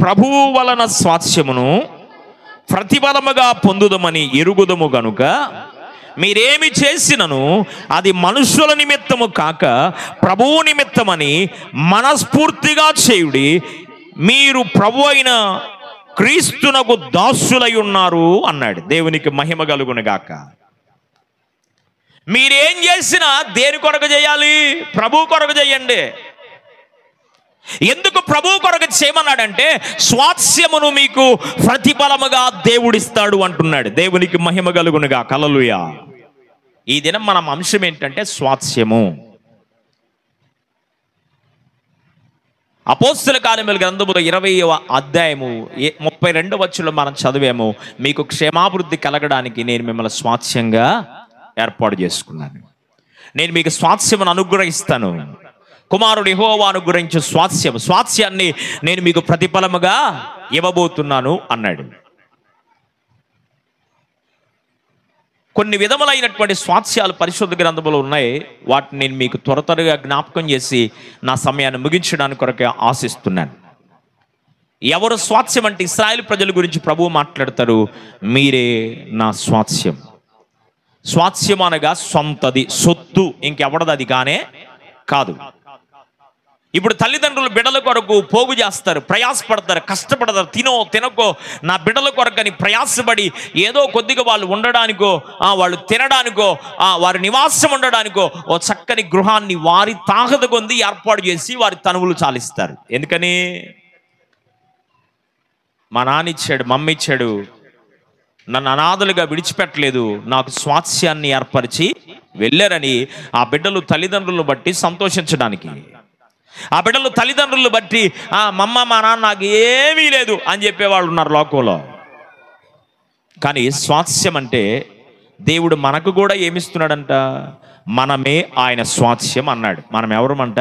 ప్రభువు వలన స్వాస్యమును ప్రతిఫలముగా పొందుదమని ఎరుగుదము గనుక మీరేమి చేసినను అది మనుషుల నిమిత్తము కాక ప్రభువు నిమిత్తమని మనస్ఫూర్తిగా చేయుడి. మీరు ప్రభు అయిన క్రీస్తునకు దాసులై ఉన్నారు అన్నాడు. దేవునికి మహిమ కలుగును గాక. మీరేం చేసినా దేని కొరకు చేయాలి? ప్రభు కొరకు చేయండి. ఎందుకు ప్రభు కొరకు చేయమన్నాడంటే స్వాస్యమును మీకు ప్రతిఫలముగా దేవుడిస్తాడు అంటున్నాడు. దేవునికి మహిమ కలుగునుగా. హల్లెలూయా. ఈ దినం మన అంశం ఏంటంటే స్వాస్యము. అపోస్తల కార్యముల గ్రంథములో 20వ అధ్యాయము 32వ వచనంలో మనం చదివాము, మీకు క్షేమాభివృద్ధి కలగడానికి నేను మిమ్మల్ని స్వాస్యంగా ఏర్పాటు చేసుకున్నాను. నేను మీకు స్వాస్థ్యమును అనుగ్రహిస్తాను. కుమారుడు యెహోవా అనుగ్రహించు స్వాస్థ్యాన్ని నేను మీకు ప్రతిఫలముగా ఇవ్వబోతున్నాను అన్నాడు. కొన్ని విధములైనటువంటి స్వాస్థ్యాలు పరిశుద్ధ గ్రంథంలో ఉన్నాయి. వాటిని నేను మీకు త్వరగా జ్ఞాపకం చేసి నా సమయాన్ని ముగించడానికి కొరకే ఆశిస్తున్నాను. ఎవరు స్వాస్థ్యం అంటే ఇశ్రాయేలు ప్రజల గురించి ప్రభువు మాట్లాడతారు. మీరే నా స్వాస్థ్యం. స్వాస్థ్యం అనగా సొంతది, సొత్తు, ఇంకెవడది అది కానే కాదు. ఇప్పుడు తల్లిదండ్రులు బిడ్డల కొరకు పోగు చేస్తారు, ప్రయాసపడతారు, కష్టపడతారు. తినకో నా బిడ్డల కొరకని ప్రయాసపడి ఏదో కొద్దిగా వాళ్ళు ఉండడానికో, వాళ్ళు తినడానికో, వారి నివాసం ఉండడానికో ఓ చక్కని గృహాన్ని వారి తాహత కొంది ఏర్పాటు చేసి వారి తనువులు చాలిస్తారు. ఎందుకని? మా నాన్న ఇచ్చాడు, మమ్మీ ఇచ్చాడు, నన్ను అనాథలుగా విడిచిపెట్టలేదు, నాకు స్వాస్థ్యాన్ని ఏర్పరిచి వెళ్ళారని ఆ బిడ్డలు తల్లిదండ్రులను బట్టి సంతోషించడానికి, ఆ బిడ్డలు తల్లిదండ్రులు బట్టి మమ్మ మా నాన్న నాకు ఏమీ లేదు అని చెప్పేవాళ్ళు ఉన్నారు లోకంలో. కానీ స్వాస్థ్యం అంటే దేవుడు మనకు కూడా ఏమిస్తున్నాడంట? మనమే ఆయన స్వాస్థ్యం అన్నాడు. మనం ఎవరమంట?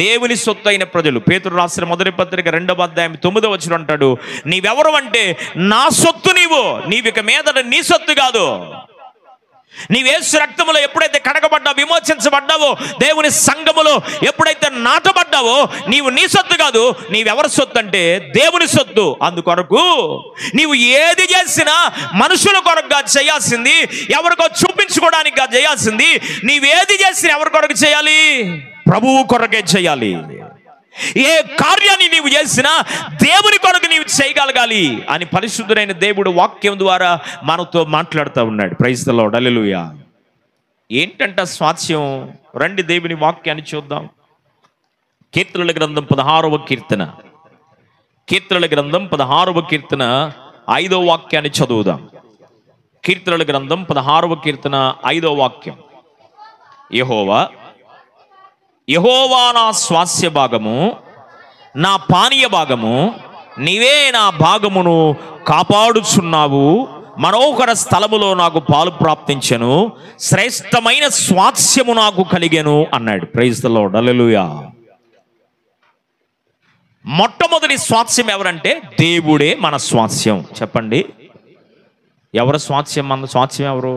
దేవుని సొత్తు అయిన ప్రజలు. పేతురు రాసిన మొదటి పత్రిక 2వ అధ్యాయం 9వ వచనం అంటాడు, నీవెవరు అంటే నా సొత్తు నీవిక మీదట నీ సొత్తు కాదు. నీవేసు రక్తములో ఎప్పుడైతే కడగబడ్డావు, విమోచించబడ్డావో, దేవుని సంఘములో ఎప్పుడైతే నాటబడ్డావో, నీవు నీ సొత్తు కాదు. నీవెవరి సొత్తు అంటే దేవుని సొత్తు. అందుకొరకు నీవు ఏది చేసినా మనుషుల కొరకుగా చేయాల్సింది, ఎవరికో చూపించుకోవడానికి చేయాల్సింది. నీవేది చేసినా ఎవరి కొరకు చేయాలి? ప్రభువు కొరకే చేయాలి. ఏ కార్యాన్ని నీవు చేసినా దేవుని కొరకు నీవు చేయగలగాలి అని పరిశుద్ధుడైన దేవుడు వాక్యం ద్వారా మనతో మాట్లాడుతూ ఉన్నాడు. ప్రైజ్ ది లార్డ్, హల్లెలూయా. ఏంటంట స్వాస్థ్యం? రండి దేవుని వాక్యాన్ని చూద్దాం. కీర్తనల గ్రంథం 16వ కీర్తన, కీర్తనల గ్రంథం 16వ కీర్తన 5వ వాక్యాన్ని చదువుదాం. కీర్తనల గ్రంథం 16వ కీర్తన 5వ వాక్యం. యెహోవా నా స్వాస్థ్య భాగము, నా పానీయ భాగము, నీవే నా భాగమును కాపాడుచున్నావు. మనోహర స్థలములో నాకు పాలు ప్రాప్తించెను, శ్రేష్టమైన స్వాస్థ్యము నాకు కలిగెను అన్నాడు. ప్రైజ్ ది లార్డ్, హల్లెలూయా. మొట్టమొదటి స్వాస్థ్యం ఎవరంటే దేవుడే మన స్వాస్థ్యం. చెప్పండి, ఎవరు స్వాస్థ్యం? మన స్వాస్థ్యం ఎవరు?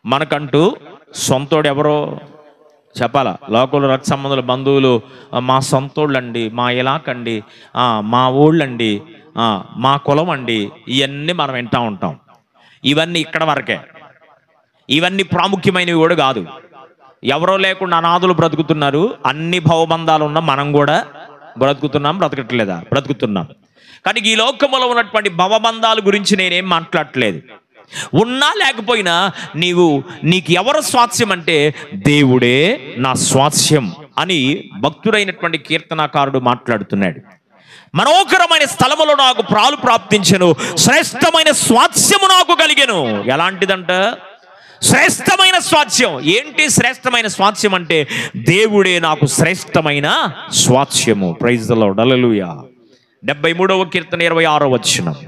మనకంటూ సొంతోడు ఎవరో చెప్పాలా? లోకల్ రక్త సంబంధుల బంధువులు మా సొంతోళ్ళండి, మా ఇలాకండి, మా ఊళ్ళండి, మా కులం అండి, ఇవన్నీ మనం వింటూ ఉంటాం. ఇవన్నీ ఇక్కడ వరకే, ఇవన్నీ ప్రాముఖ్యమైనవి కూడా కాదు. ఎవరో లేకుండా అనాథులు బ్రతుకుతున్నారు. అన్ని భవబంధాలు ఉన్న మనం కూడా బ్రతుకుతున్నాం, బ్రతకట్లేదా? బ్రతుకుతున్నాం. కానీ ఈ లోకములో ఉన్నటువంటి భవబంధాల గురించి నేనేం మాట్లాడట్లేదు. ఉన్నా లేకపోయినా నీకు ఎవరు స్వాస్థ్యం అంటే దేవుడే నా స్వాస్థ్యం అని భక్తుడైనటువంటి కీర్తనాకారుడు మాట్లాడుతున్నాడు. మనోహరమైన స్థలములో నాకు పాలు ప్రాప్తించెను, శ్రేష్టమైన స్వాస్థ్యము నాకు కలిగెను. ఎలాంటిదంట? శ్రేష్టమైన స్వాస్థ్యం. ఏంటి శ్రేష్టమైన స్వాస్థ్యం అంటే దేవుడే నాకు శ్రేష్టమైన స్వాస్థ్యము. ప్రైజ్ ది లార్డ్, హల్లెలూయా. 73వ కీర్తన 26వ వచనం.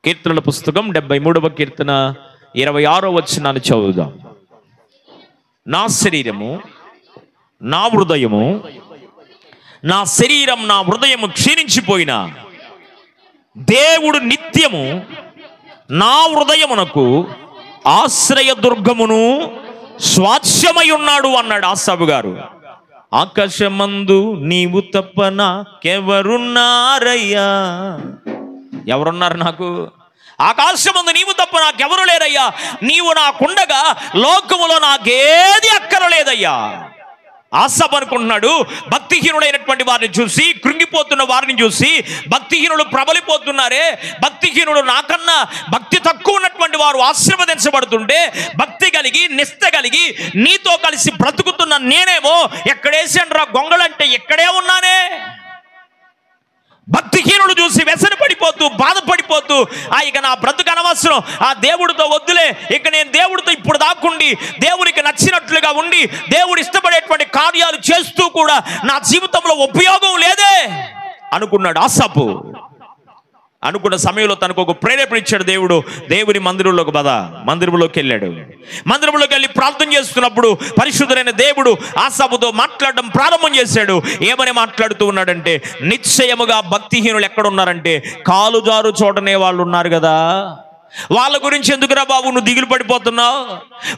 కీర్తనల పుస్తకం 73వ కీర్తన 26వ వచనాన్ని చదువుదాం. నా శరీరము, నా హృదయము, నా శరీరం, నా హృదయము క్షీణించిపోయినా దేవుడు నిత్యము నా హృదయమునకు ఆశ్రయదుర్గమును స్వాస్థ్యమై ఉన్నాడు అన్నాడు ఆసాబు గారు. ఆకాశమందు నీవు తప్ప నాకెవరున్నారయ్యా? ఎవరున్నారు నాకు? ఆకాశమందు నీవు తప్ప నాకెవరు లేరయ్యా. నీవు నాకుండగా లోకములో నాకేది అక్కరలేదయ్యా. ఆసాబు అనుకుంటున్నాడు, భక్తిహీనుడైనటువంటి వారిని చూసి, కృంగిపోతున్న వారిని చూసి, భక్తిహీనులు ప్రబలిపోతున్నారే, భక్తిహీనుడు నాకన్నా భక్తి తక్కువ ఉన్నటువంటి వారు ఆశీర్వదించబడుతుంటే, భక్తి కలిగి నిష్ఠ కలిగి నీతో కలిసి బ్రతుకుతున్న నేనేమో ఎక్కడేసాను గొంగళంటే ఎక్కడే ఉన్నానే. భక్తిహీనుడు చూసి వ్యసన పడిపోతూ, బాధపడిపోతూ, ఇక నా బ్రతుకు అనవసరం, దేవుడితో వద్దులే, ఇక నేను దేవుడితో ఇప్పుడు దాక్కుండి దేవునికి నచ్చినట్లుగా ఉండి దేవుడు ఇష్టపడేటువంటి కార్యాలు చేస్తూ కూడా నా జీవితంలో ఉపయోగం లేదే అనుకున్నాడు ఆసాపు. అనుకున్న సమయంలో తనకు ఒక ప్రేరేపణ ఇచ్చాడు దేవుడు. దేవుని మందిరంలోకి వెళ్ళాడు. మందిరంలోకి వెళ్ళి ప్రార్థన చేస్తున్నప్పుడు పరిశుద్ధుడైన దేవుడు ఆసాపుతో మాట్లాడడం ప్రారంభం చేశాడు. ఏమని మాట్లాడుతూ ఉన్నాడంటే, నిశ్చయముగా భక్తిహీనులు ఎక్కడున్నారంటే కాలుజారు చోటనే వాళ్ళు ఉన్నారు కదా. వాళ్ళ గురించి ఎందుకురా బాబు నువ్వు దిగులు పడిపోతున్నావు?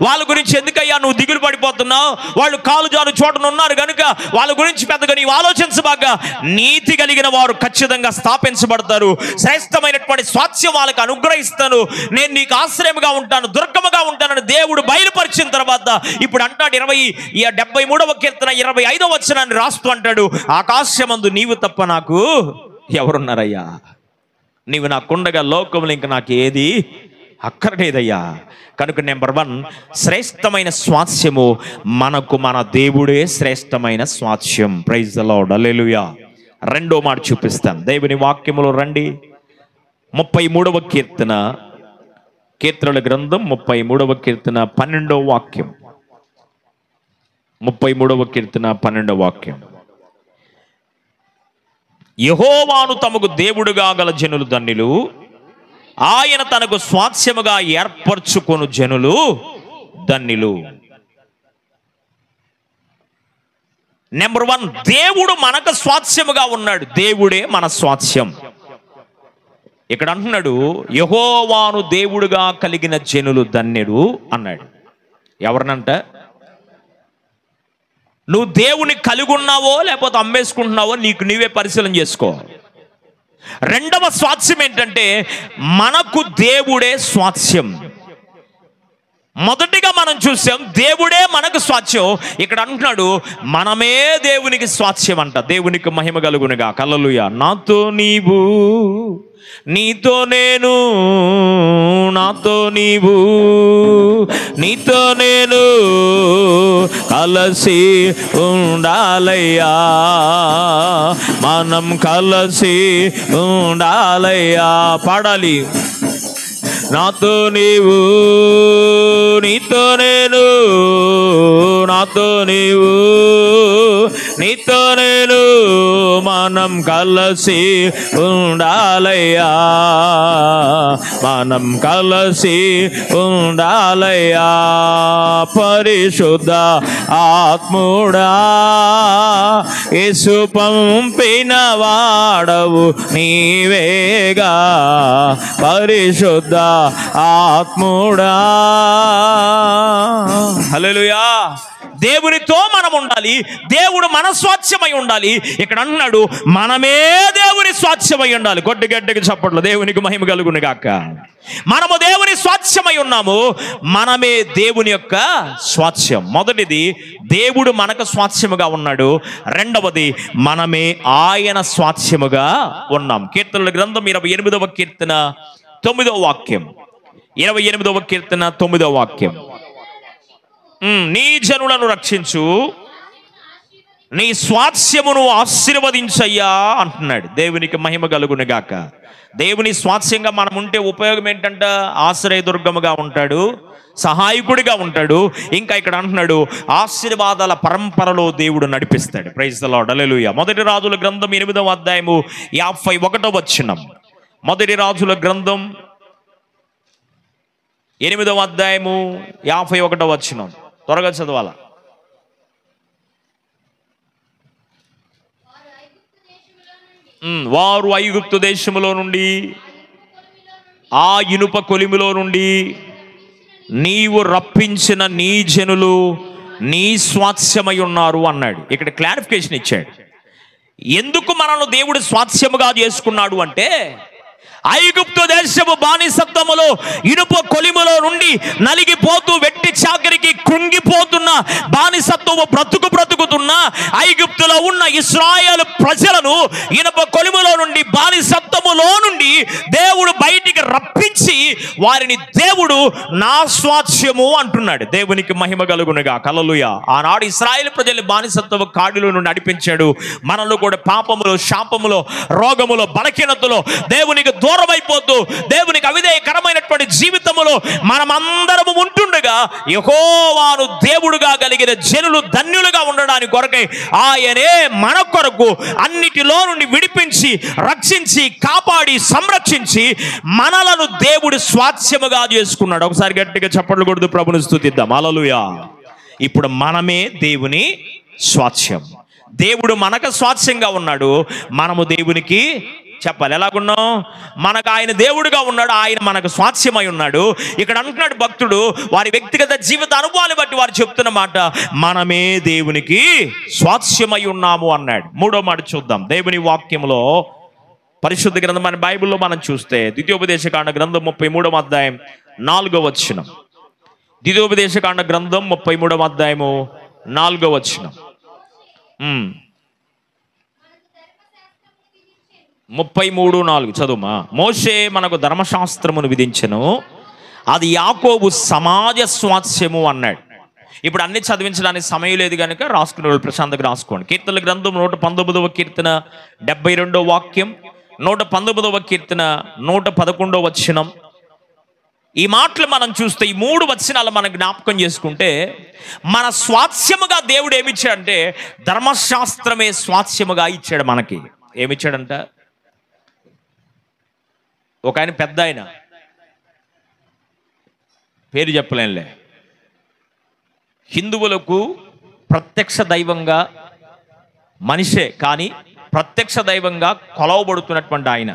వాళ్ళ గురించి ఎందుకయ్యా నువ్వు దిగులు పడిపోతున్నావు? వాళ్ళు కాలు జారు చోటన ఉన్నారు కనుక వాళ్ళ గురించి పెద్దగా నీవు ఆలోచించబాగా. నీతి కలిగిన వారు ఖచ్చితంగా స్థాపించబడతారు. శ్రేష్టమైనటువంటి స్వాస్థ్యం వాళ్ళకి అనుగ్రహిస్తాను. నేను నీకు ఆశ్రయముగా ఉంటాను, దుర్గముగా ఉంటానని దేవుడు బయలుపరిచిన తర్వాత ఇప్పుడు అంటాడు 73వ కీర్తన 25వ వచనాన్ని రాస్తూ అంటాడు, ఆకాశమందు నీవు తప్ప నాకు ఎవరున్నారయ్యా? నీవు నాకుండగా లోకంలో ఇంకా నాకు ఏది అక్కర్లేదయ్యా. కనుక నెంబర్ 1, శ్రేష్టమైన స్వాస్థ్యము మనకు మన దేవుడే శ్రేష్టమైన స్వాస్థ్యం. ప్రైజ్ ది లార్డ్, హల్లెలూయా. రెండో మాట చూపిస్తాను. దేవుని వాక్యములో రండి. 33వ కీర్తన, కీర్తనల గ్రంథం 33వ కీర్తన 12వ వాక్యం. 33వ కీర్తన 12వ వాక్యం. యెహోవాను తమకు దేవుడుగా గల జనులు ధన్యులు, ఆయన తనకు స్వాస్థ్యముగా ఏర్పరచుకొను జనులు ధన్యులు. నెంబర్ 1, దేవుడు మనకు స్వాస్థ్యముగా ఉన్నాడు. దేవుడే మన స్వాస్థ్యం. ఇక్కడ అంటున్నాడు, యెహోవాను దేవుడుగా కలిగిన జనులు ధన్యుడు అన్నాడు. ఎవరినంట? నువ్వు దేవుని కలిగి ఉన్నావో లేకపోతే అమ్మేసుకుంటున్నావో నీకు నీవే పరిశీలన చేసుకో. రెండవ స్వాస్థ్యం ఏంటంటే మనకు దేవుడే స్వాస్థ్యం. మొదటిగా మనం చూసాం దేవుడే మనకు స్వాస్థ్యం. ఇక్కడ అంటున్నాడు మనమే దేవునికి స్వాస్థ్యం అంట. దేవునికి మహిమ కలుగునుగా. హల్లెలూయా. నాతో నీవు, నీతో నేను, నాతో నీవు, నీతో నేను కలిసి ఉండాలయ్యా, మనం కలిసి ఉండాలయ్యా. పాడాలి. నాతో నీవు, నీతో నేను, నాతో నీవు, నీతో నేను, మనం కలిసి ఉండాలయ్యా, మనం కలిసి ఉండాలయ్యా. పరిశుద్ధ ఆత్ముడా యేసు పంపిన వాడవు నీవేగా. పరిశుద్ధ ఆత్ముడా. హల్లెలూయా. దేవునితో మనం ఉండాలి, దేవుడు మన స్వాస్థ్యమై ఉండాలి. ఇక్కడ అన్నాడు మనమే దేవుని స్వాస్థ్యమై ఉండాలి. గడ్డకి చప్పట్లు. దేవునికి మహిమ కలుగును గాక. మనము దేవుని స్వాస్థ్యమై ఉన్నాము, మనమే దేవుని యొక్క స్వాస్థ్యం. మొదటిది దేవుడు మనకు స్వాస్థ్యముగా ఉన్నాడు. రెండవది మనమే ఆయన స్వాస్థ్యముగా ఉన్నాం. కీర్తనల గ్రంథం 28వ కీర్తన 9వ వాక్యం. 28వ కీర్తన 9వ వాక్యం. నీ జనులను రక్షించు, నీ స్వాస్థ్యమును ఆశీర్వదించయ్యా అంటున్నాడు. దేవునికి మహిమ కలుగును గాక. దేవుని స్వాస్థ్యంగా మనం ఉంటే ఉపయోగం ఏంటంట? ఆశ్రయదుర్గముగా ఉంటాడు, సహాయకుడిగా ఉంటాడు. ఇంకా ఇక్కడ అంటున్నాడు ఆశీర్వాదాల పరంపరలో దేవుడు నడిపిస్తాడు. ప్రైజ్ ది లార్డ్, హల్లెలూయా. మొదటి రాజుల గ్రంథం 8వ అధ్యాయము 51వ వచనం. మొదటి రాజుల గ్రంథం 8వ అధ్యాయము 51వ వచనం. త్వరగా చదవాల. వారు ఐగుప్తు దేశములో నుండి, ఆ ఇనుప కొలిమిలో నుండి నీవు రప్పించిన నీ జనులు నీ స్వాస్థ్యమై ఉన్నారు అన్నాడు. ఇక్కడ క్లారిఫికేషన్ ఇచ్చాడు. ఎందుకు మనల్ని దేవుడు స్వాస్థ్యముగా చేసుకున్నాడు అంటే, ఐగుప్తు దేశము బానిసత్వములో ఇనుప కొలిములో నుండి నలిగిపోతూ వెట్టి చాకరికి కృంగిపోతున్న బానిసత్వము బ్రతుకుతున్న ఐగుప్తులో ఉన్న ఇశ్రాయేలు ప్రజలను ఇనుప కొలిములో నుండి, బానిసత్వములో నుండి దేవుడు బయటికి రప్పించి వారిని దేవుడు నా స్వాస్థ్యము అంటున్నాడు. దేవునికి మహిమ కలుగునుగా. హల్లెలూయా. ఆనాడు ఇశ్రాయేలు ప్రజల్ని బానిసత్వ కాడిలో నుండి నడిపించాడు. మనలో కూడా పాపములో, శాపములో, రోగములో, బలహీనతలో దేవునికి దూరం అయిపోతూ దేవునికి అవిధేయకరమైనటువంటి జీవితంలో వాక్యములో మనమందరము ఉంటుండగా యెహోవాను దేవుడుగా కలిగిన జనులు ధన్యులుగా ఉండడానికి కొరకై ఆయనే మన కొరకు అన్నిటిలో నుండి విడిపించి రక్షించి కాపాడి సంరక్షించి మనలను దేవుడు స్వాస్థ్యముగా చేసుకున్నాడు. ఒకసారి గట్టిగా చప్పట్లు కొడుతూ ప్రభుని స్తుతిద్దాం. హల్లెలూయా. ఇప్పుడు మనమే దేవుని స్వాస్థ్యం. దేవుడు మనకు స్వాస్థ్యంగా ఉన్నాడు, మనము దేవునికి చెప్పాలి ఎలాగున్నాం. మనకు ఆయన దేవుడుగా ఉన్నాడు, ఆయన మనకు స్వాస్థ్యమై ఉన్నాడు. ఇక్కడ అంటున్నాడు భక్తుడు వారి వ్యక్తిగత జీవిత అనుభవాన్ని బట్టి వారు చెప్తున్న మాట, మనమే దేవునికి స్వాస్థ్యమై ఉన్నాము అన్నాడు. మూడో మాట చూద్దాం. దేవుని వాక్యంలో పరిశుద్ధ గ్రంథం మన బైబిల్లో మనం చూస్తే ద్వితీయోపదేశకాండ గ్రంథం 33వ అధ్యాయం 4వ వచనం. ద్వితీయోపదేశకాండ గ్రంథం 33వ అధ్యాయము 4వ వచనం. 33:4 చదువుమా. మోషే మనకు ధర్మశాస్త్రమును విధించెను, అది యాకోబు సమాజ స్వాస్థ్యము అన్నాడు. ఇప్పుడు అన్ని చదివించడానికి సమయం లేదు కనుక రాసుకునే వాళ్ళు ప్రశాంతంగా రాసుకోండి. కీర్తనల గ్రంథం 119వ కీర్తన 72వ వాక్యం, 119వ కీర్తన 111వ వచనం. ఈ మాటలు మనం చూస్తే ఈ 3 వచనాలు మనం జ్ఞాపకం చేసుకుంటే మన స్వాస్థ్యముగా దేవుడు ఏమిచ్చాడంటే ధర్మశాస్త్రమే స్వాస్థ్యముగా ఇచ్చాడు. మనకి ఏమిచ్చాడంట? ఒక ఆయన పెద్ద ఆయన, పేరు చెప్పలేనులే, హిందువులకు ప్రత్యక్ష దైవంగా మనిషే కానీ ప్రత్యక్ష దైవంగా కొలవబడుతున్నటువంటి ఆయన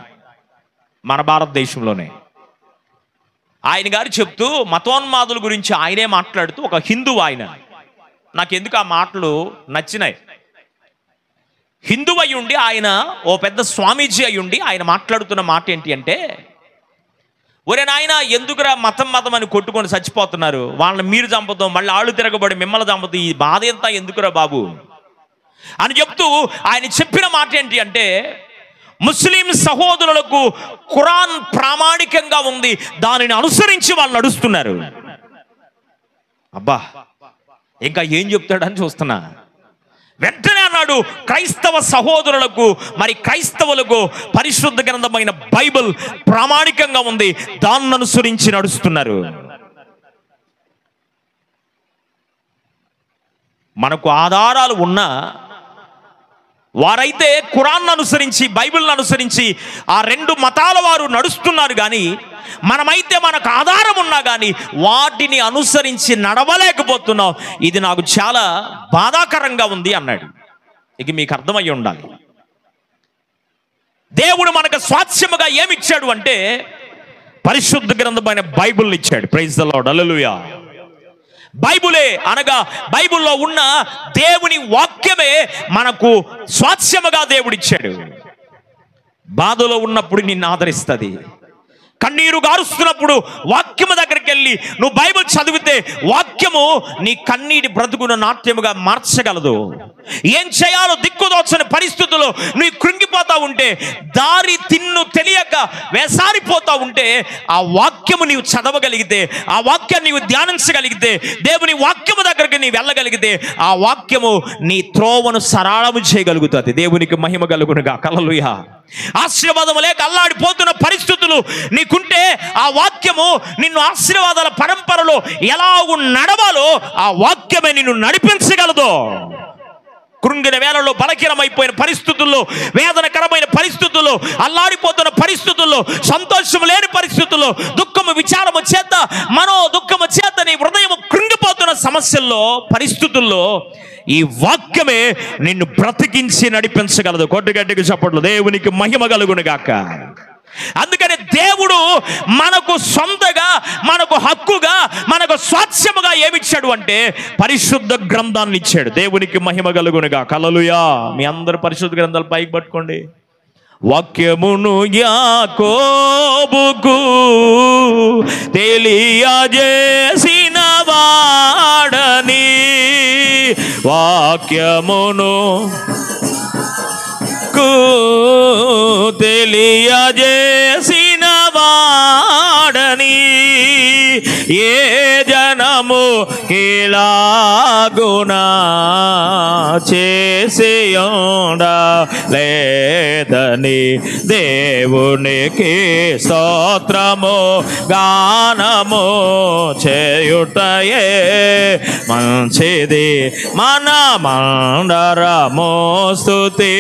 మన భారతదేశంలోనే. ఆయన గారు చెప్తూ మతోన్మాదుల గురించి ఆయనే మాట్లాడుతూ, ఒక హిందువు ఆయన, నాకెందుకు ఆ మాటలు నచ్చినాయి. హిందువు అయ్యుండి ఆయన ఓ పెద్ద స్వామీజీ అయ్యుండి ఆయన మాట్లాడుతున్న మాట ఏంటి అంటే, ఒరే నాయన ఎందుకురా మతం మతం అని కొట్టుకొని చచ్చిపోతున్నారు, వాళ్ళని మీరు చంపుతాం, మళ్ళీ ఆళ్ళు తిరగబడి మిమ్మల్ని చంపుతాం, ఈ బాధ ఎంత ఎందుకురా బాబు అని చెప్తూ ఆయన చెప్పిన మాట ఏంటి అంటే, ముస్లిం సహోదరులకు ఖురాన్ ప్రామాణికంగా ఉంది, దానిని అనుసరించి వాళ్ళు నడుస్తున్నారు. అబ్బా ఇంకా ఏం చెప్తాడని చూస్తున్నా. వెంటనే అన్నాడు, క్రైస్తవ సహోదరులకు మరి క్రైస్తవులకు పరిశుద్ధ గ్రంథమైన బైబిల్ ప్రామాణికంగా ఉంది, దాన్ని అనుసరించి నడుస్తున్నారు. మనకు ఆధారాలు ఉన్నా వారైతే ఖురాన్ అనుసరించి బైబిల్ని అనుసరించి ఆ 2 మతాల వారు నడుస్తున్నారు. కానీ మనమైతే మనకు ఆధారం ఉన్నా కానీ వాటిని అనుసరించి నడవలేకపోతున్నాం. ఇది నాకు చాలా బాధాకరంగా ఉంది అన్నాడు. ఇక మీకు అర్థమయ్యి ఉండాలి, దేవుడు మనకు స్వాస్థ్యముగా ఏమిచ్చాడు అంటే పరిశుద్ధ గ్రంథమైన బైబిల్ని ఇచ్చాడు. Praise the lord. హల్లెలూయా. బైబులే అనగా బైబిల్లో ఉన్న దేవుని వాక్యమే మనకు స్వాస్థ్యముగా దేవుడిచ్చాడు. బాధలో ఉన్నప్పుడు నిన్ను ఆదరిస్తుంది. కన్నీరు గారుస్తున్నప్పుడు వాక్యము దగ్గరికి వెళ్ళి నువ్వు బైబిల్ చదివితే వాక్యము నీ కన్నీటి బ్రతుకును నాట్యముగా మార్చగలదు. ఏం చేయాలో దిక్కుదోచని పరిస్థితుల్లో నువ్వు కృంగిపోతా ఉంటే, దారి తిన్ను తెలియక వేసారిపోతా ఉంటే, ఆ వాక్యము నీవు చదవగలిగితే, ఆ వాక్యాన్ని నీవు ధ్యానించగలిగితే, దేవుని వాక్యము దగ్గరికి నీవు వెళ్ళగలిగితే, ఆ వాక్యము నీ త్రోవను సరళము చేయగలుగుతుంది. దేవునికి మహిమ కలుగునుగా. హల్లెలూయా. ఆశీర్వాదము లేక అల్లాడిపోతున్న పరిస్థితులు నీకుంటే ఆ వాక్యము నిన్ను ఆశీర్వాదాల పరంపరలో ఎలాగూ నడవాలో ఆ వాక్యమే నిన్ను నడిపించగలదు. కృంగిన వేళలో, బలహీనమైపోయిన పరిస్థితుల్లో, వేదనకరమైన పరిస్థితుల్లో, అల్లాడిపోతున్న పరిస్థితుల్లో, సంతోషం లేని పరిస్థితుల్లో, దుఃఖము విచారము చేత, మనో దుఃఖము చేత నీ హృదయం కృంగిపోతున్న సమస్యల్లో, పరిస్థితుల్లో ఈ వాక్యమే నిన్ను బ్రతికించి నడిపించగలదు. కొట్టుగట్టికి చప్పట్లు. దేవునికి మహిమ కలుగును గాక. అందుకని దేవుడు మనకు సొంతగా, మనకు హక్కుగా, మనకు స్వాస్థ్యముగా ఏమిచ్చాడు అంటే పరిశుద్ధ గ్రంథాన్ని ఇచ్చాడు. దేవునికి మహిమ కలుగునుగా. హల్లెలూయా. మీ అందరు పరిశుద్ధ గ్రంథాలు పైకి పట్టుకోండి. వాక్యమును యాకోబుకు తెలియజేసిన వాడని, వాక్యమును తెలియజేసిన వాడని, ఏ జనము సమస్తము కీలాగునా చేసి లేదని దేవునికి స్తోత్రము గానము చేయుటయే మంచిది. మన మందరము స్తుతి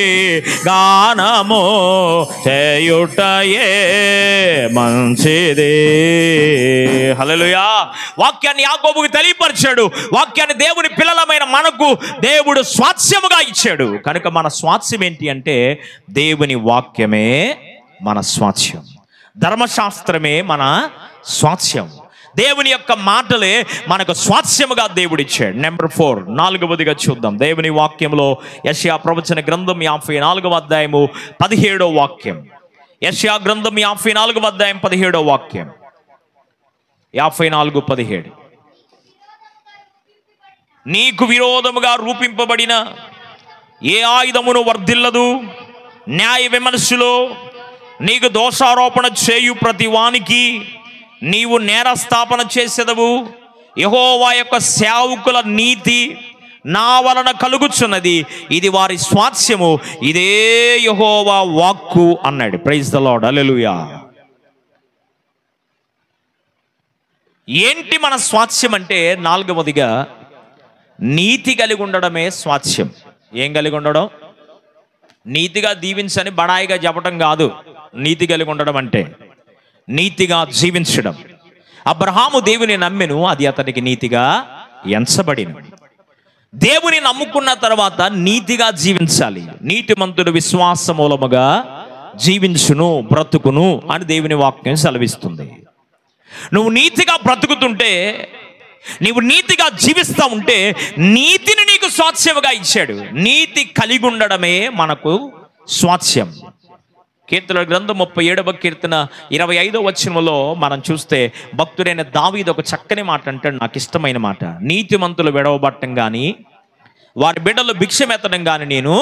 గానము చేయుటయే మంచిది. హల్లెలూయా. వాక్యాన్ని యాకోబుకు తెలియపరిచాడు. వాక్యాన్ని దేవుని పిల్లలమైన మనకు దేవుడు స్వాస్థ్యముగా ఇచ్చాడు. కనుక మన స్వాస్థ్యం ఏంటి అంటే దేవుని వాక్యమే మన స్వాస్థ్యం, ధర్మశాస్త్రమే మన స్వాస్థ్యం, దేవుని యొక్క మాటలే మనకు స్వాస్థ్యముగా దేవుడిచ్చాడు. నెంబర్ 4, 4వదిగా చూద్దాం. దేవుని వాక్యంలో యెషయా ప్రవచన గ్రంథం 54వ అధ్యాయము 17వ వాక్యం. యెషయా గ్రంథం 54వ అధ్యాయం 17వ వాక్యం. 54:17. నీకు విరోధముగా రూపింపబడిన ఏ ఆయుధమును వర్ధిల్లదు. న్యాయ విమర్శలో నీకు దోషారోపణ చేయు ప్రతి వానికి నీవు నేరస్థాపన చేసేదవు. యెహోవా యొక్క సేవకుల నీతి నా వలన కలుగుచున్నది, ఇది వారి స్వాస్థ్యము, ఇదే యెహోవా వాక్కు అన్నాడు. Praise the lord. హల్లెలూయా. ఏంటి మన స్వాస్థ్యం అంటే 4వదిగా నీతి కలిగి ఉండడమే స్వాస్థ్యం. ఏం కలిగి ఉండడం? నీతిగా దీవించని బడాయిగా చెప్పడం కాదు. నీతి కలిగి ఉండడం అంటే నీతిగా జీవించడం. అబ్రహాము దేవుని నమ్మెను, అది అతనికి నీతిగా ఎంచబడిన. దేవుని నమ్ముకున్న తర్వాత నీతిగా జీవించాలి. నీతిమంతుడు విశ్వాస మూలముగా జీవించును బ్రతుకును అని దేవుని వాక్యం సెలవిస్తుంది. నువ్వు నీతిగా బ్రతుకుతుంటే, నీవు నీతిగా జీవిస్తూ ఉంటే నీతిని నీకు స్వాస్థ్యముగా ఇచ్చాడు. నీతి కలిగి ఉండడమే మనకు స్వాస్థ్యం. కీర్తనల గ్రంథం 37వ కీర్తన 25వ వచనంలో మనం చూస్తే భక్తుడైన దావీదు ఒక చక్కని మాట అంటాడు, నాకు ఇష్టమైన మాట. నీతిమంతులు విడవబట్టం కానీ వారి బిడ్డలు భిక్షమెత్తడం కానీ నేను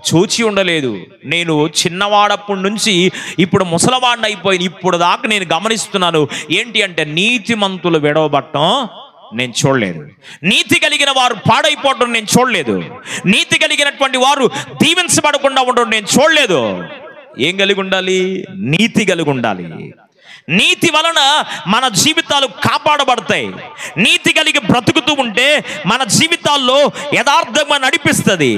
చూచి ఉండలేదు. నేను చిన్నవాడప్పటి నుంచి ఇప్పుడు ముసలవాడిని అయిపోయి ఇప్పుడు దాకా నేను గమనిస్తున్నాను. ఏంటి అంటే నీతిమంతులు విడవబట్టం నేను చూడలేదు. నీతి కలిగిన వారు పాడైపోవడం నేను చూడలేదు. నీతి కలిగినటువంటి వారు దీవించబడకుండా ఉండడం నేను చూడలేదు. ఏం కలిగి ఉండాలి? నీతి కలిగి ఉండాలి. నీతి వలన మన జీవితాలు కాపాడబడతాయి. నీతి కలిగి బ్రతుకుతూ ఉంటే మన జీవితాల్లో యథార్థంగా నడిపిస్తుంది.